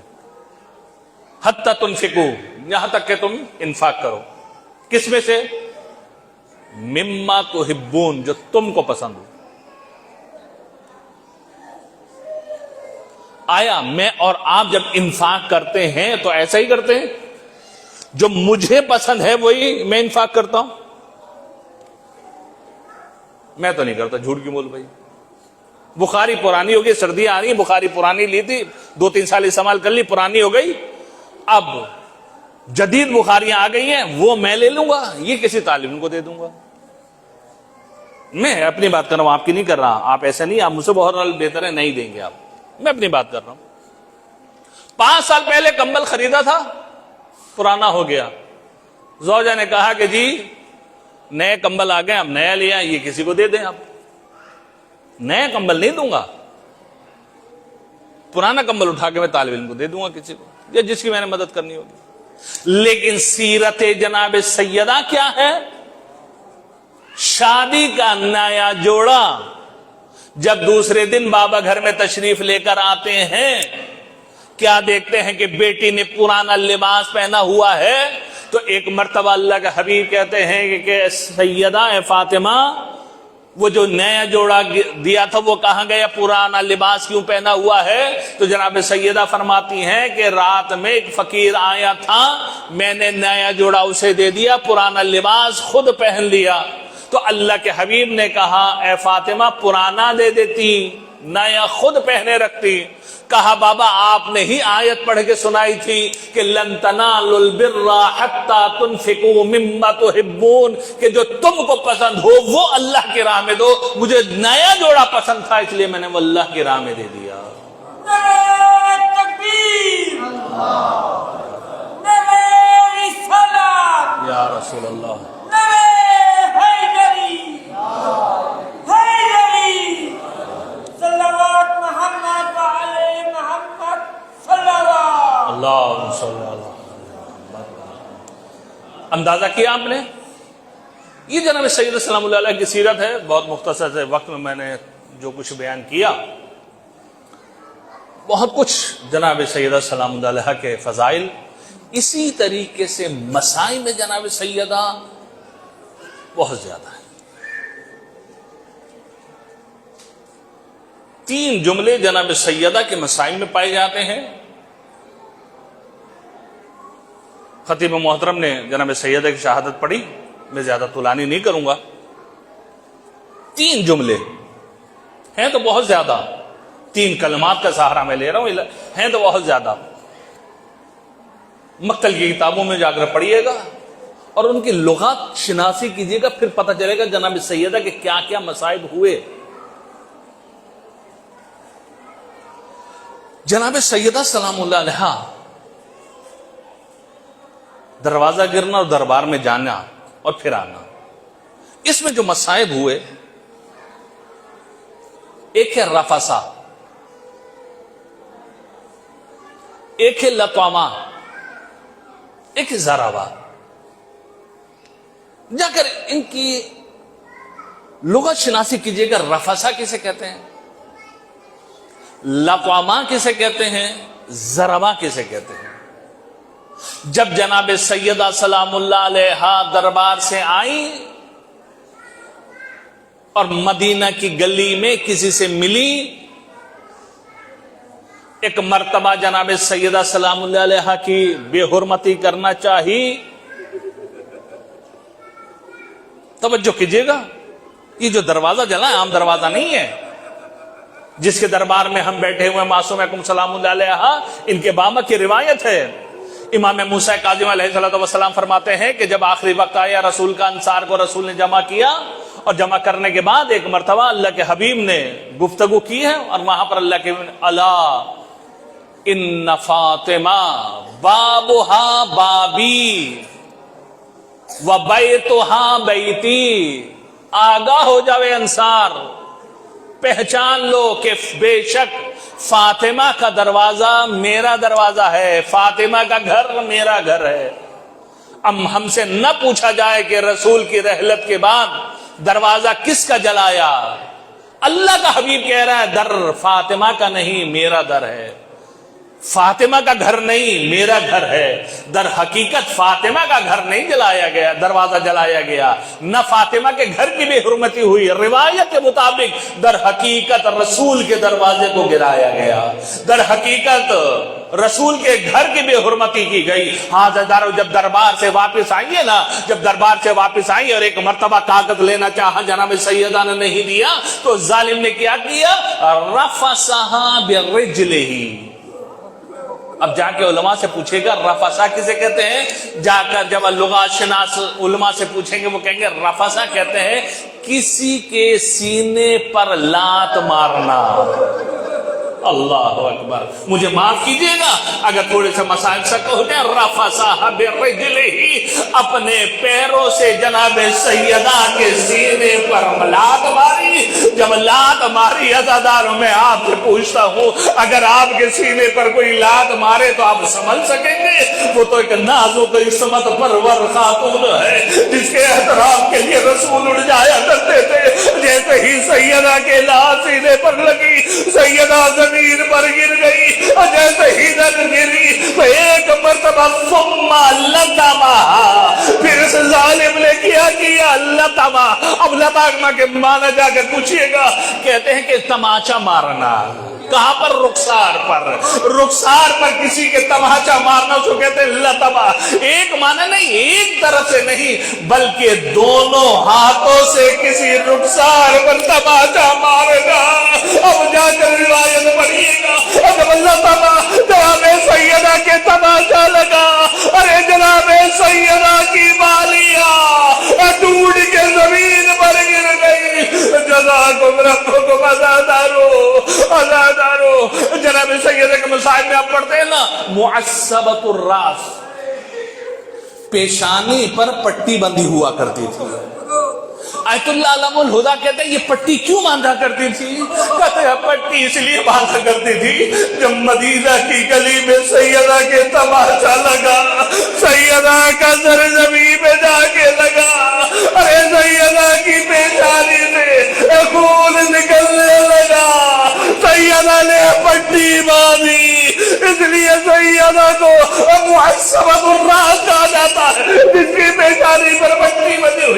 Speaker 3: حتی تنفقوا، یہاں تک کہ تم انفاق کرو. کس میں سے؟ مما تحبون، جو تم کو پسند ہو. آیا میں اور آپ جب انفاق کرتے ہیں تو ایسا ہی کرتے ہیں؟ جو مجھے پسند ہے وہی میں انفاق کرتا ہوں؟ میں تو نہیں کرتا، جھوٹ کیوں بول بھائی. بخاری پرانی ہو گئی، سردیاں آ رہی ہیں، بخاری پرانی لی تھی 2-3 سال استعمال کر لی، پرانی ہو گئی. اب جدید بخاریاں آ گئی ہیں، وہ میں لے لوں گا، یہ کسی طالب علم کو دے دوں گا. میں اپنی بات کر رہا ہوں، آپ کی نہیں کر رہا. آپ ایسا نہیں، آپ مجھ سے بہت بہتر ہے، نہیں دیں گے آپ. میں اپنی بات کر رہا ہوں. 5 سال پہلے کمبل خریدا تھا، پرانا ہو گیا، زوجہ نے کہا کہ جی نئے کمبل آ گئے، اب نیا لیا، یہ کسی کو دے دیں، آپ نیا کمبل نہیں دوں گا، پرانا کمبل اٹھا کے میں طالب علم کو دے دوں گا کسی کو، یا جس کی میں نے مدد کرنی ہوگی۔ لیکن سیرت جناب سیدہ کیا ہے؟ شادی کا نیا جوڑا جب دوسرے دن بابا گھر میں تشریف لے کر آتے ہیں، کیا دیکھتے ہیں کہ بیٹی نے پرانا لباس پہنا ہوا ہے، تو ایک مرتبہ اللہ کے حبیب کہتے ہیں کہ سیدہ فاطمہ، وہ جو نیا جوڑا دیا تھا وہ کہاں گیا، پرانا لباس کیوں پہنا ہوا ہے؟ تو جناب سیدہ فرماتی ہیں کہ رات میں ایک فقیر آیا تھا، میں نے نیا جوڑا اسے دے دیا، پرانا لباس خود پہن لیا۔ تو اللہ کے حبیب نے کہا اے فاطمہ پرانا دے دیتی، نیا خود پہنے رکھتی۔ کہا بابا آپ نے ہی آیت پڑھ کے سنائی تھی کہ لن تنالوا البر حتى تنفقوا مما تحبون، کہ جو تم کو پسند ہو وہ اللہ کی راہ میں دو۔ مجھے نیا جوڑا پسند تھا اس لیے میں نے وہ اللہ کی راہ میں دے دیا۔
Speaker 4: تکبیر، نعرہ رسالت،
Speaker 3: یا رسول اللہ،
Speaker 4: نعرہ حیدری، حیدری، صلوات محمد وعلی محمد صلوات۔
Speaker 3: اللہ صلی اللہ علیہ وسلم۔ اندازہ کیا آپ نے؟ یہ جناب سید سلام اللہ علیہ کی سیرت ہے، بہت مختصر سے وقت میں نے جو کچھ بیان کیا، بہت کچھ جناب سیدہ سلام اللہ علیہ کے فضائل، اسی طریقے سے مسائل میں جناب سیدہ بہت زیادہ ہے۔ 3 جملے جناب سیدہ کے مسائل میں پائے جاتے ہیں۔ خطیب محترم نے جناب سیدہ کی شہادت پڑھی، میں زیادہ طولانی نہیں کروں گا۔ 3 جملے ہیں تو بہت زیادہ، 3 کلمات کا سہارا میں لے رہا ہوں، ہیں تو بہت زیادہ۔ مکتل کی کتابوں میں جا کر پڑھیے گا اور ان کی لغات شناسی کیجیے گا، پھر پتہ چلے گا جناب سیدہ کے کیا کیا مصائب ہوئے۔ جناب سیدہ سلام اللہ علیہ دروازہ گرنا اور دربار میں جانا اور پھر آنا، اس میں جو مصائب ہوئے، ایک ہے رفسا، ایک ہے لطامہ، ایک ہے زراوا۔ جا کر ان کی لغت شناسی کیجیے گا۔ رفسا کسے کہتے ہیں، لطامہ کسے کہتے ہیں، زراوا کسے کہتے ہیں۔ جب جناب سیدہ سلام اللہ علیہ دربار سے آئیں اور مدینہ کی گلی میں کسی سے ملی، ایک مرتبہ جناب سیدہ سلام اللہ علیہ کی بے حرمتی کرنا چاہی، توجہ کیجیے گا، یہ جو دروازہ جلا ہے عام دروازہ نہیں ہے، جس کے دربار میں ہم بیٹھے ہوئے معصوم اکرم سلام اللہ علیہ، ان کے بابا کی روایت ہے۔ امام موسیٰ کاظم علیہ السلام فرماتے ہیں کہ جب آخری وقت آیا رسول کا، انصار کو رسول نے جمع کیا، اور جمع کرنے کے بعد ایک مرتبہ اللہ کے حبیب نے گفتگو کی ہے، اور وہاں پر اللہ کے حبیب نے الا ان فاطمہ بابھا بابی و بیتھا بیتی، آگاہ ہو جاوے انصار، پہچان لو کہ بے شک فاطمہ کا دروازہ میرا دروازہ ہے، فاطمہ کا گھر میرا گھر ہے۔ اب ہم سے نہ پوچھا جائے کہ رسول کی رحلت کے بعد دروازہ کس کا جلایا، اللہ کا حبیب کہہ رہا ہے در فاطمہ کا نہیں میرا در ہے، فاطمہ کا گھر نہیں میرا گھر ہے۔ در حقیقت فاطمہ کا گھر نہیں جلایا گیا، دروازہ جلایا گیا، نہ فاطمہ کے گھر کی بے حرمتی ہوئی، روایت کے مطابق در حقیقت رسول کے دروازے کو گرایا گیا، در حقیقت رسول کے گھر کی بے حرمتی کی گئی۔ حاضردارو جب دربار سے واپس آئیے نا، جب دربار سے واپس آئی اور ایک مرتبہ کاغذ لینا چاہا، جناب سیدہ نے نہیں دیا، تو ظالم نے کیا کیا، رفسہا برجلہ۔ اب جا کے علماء سے پوچھے گا رفسا کسے کہتے ہیں، جا کر جب لغات شناس علماء سے پوچھیں گے وہ کہیں گے رفسا کہتے ہیں کسی کے سینے پر لات مارنا۔ اللہ اکبر. مجھے معاف کیجیے گا اگر تھوڑے سے مسائل سے ہو جائیں. رفسہ برجلہ، اپنے پیروں سے جناب سیدہ کے سینے پر لات ماری. جب لات ماری عزاداروں میں آپ سے پوچھتا ہوں اگر آپ کے سینے پر کوئی لات مارے تو آپ سنبھل سکیں گے؟ وہ تو ایک نازک عصمت پرور خاتون ہے جس کے احترام کے لیے رسول اڑ جایا کرتے تھے. جیسے ہی سیدہ کے لات سینے پر لگی سیدہ زمین پر گر گئی. جیسے ہی نظر گری تو ایک مرتبہ ثم لطمہا، پھر اس ظالم نے کیا لطمہ. اب لطمہ کے معنی جا کر پوچھئے گا، کہتے ہیں کہ تماچا مارنا. کہاں پر؟ رخسار پر. رخسار پر کسی کے تماچا مارنا اس کو کہتے ہیں لطمہ. ایک معنی نہیں، ایک طرف سے نہیں بلکہ دونوں ہاتھوں سے کسی رخسار پر تماچا مارنا. اب جا کر روایت پڑھیے گا. جب لطمہ جناب سیدہ کے تماچا لگا، ارے جناب سیدہ کی بالیاں ٹوٹ کے زمین پر گر گئی. جزاکم ربکم عزادارو عزادارو. جناب سیدہ کے مصائب میں آپ پڑھتے ہیں نا، معصبۃ الراس، پیشانی پر پٹی بندھی ہوا کرتی تھی. آیت اللہ علم الہدا کہتے ہیں یہ پٹی کیوں باندھا کرتی تھی؟ کہتے ہیں پٹی اس لیے باندھا کرتی تھی جب مدینہ کی گلی میں سیدہ کے تماچا لگا، سیدہ کا سر زمین پہ جا کے لگا، ارے سیدہ کی پیشانی سے خون نکلنے لگا. سیدہ نے پٹی باندھی، اس لیے سیدہ کو معصبۃ الراس کہا جاتا ہے جس کی پیشانی پر پٹی بندھی ہوئی.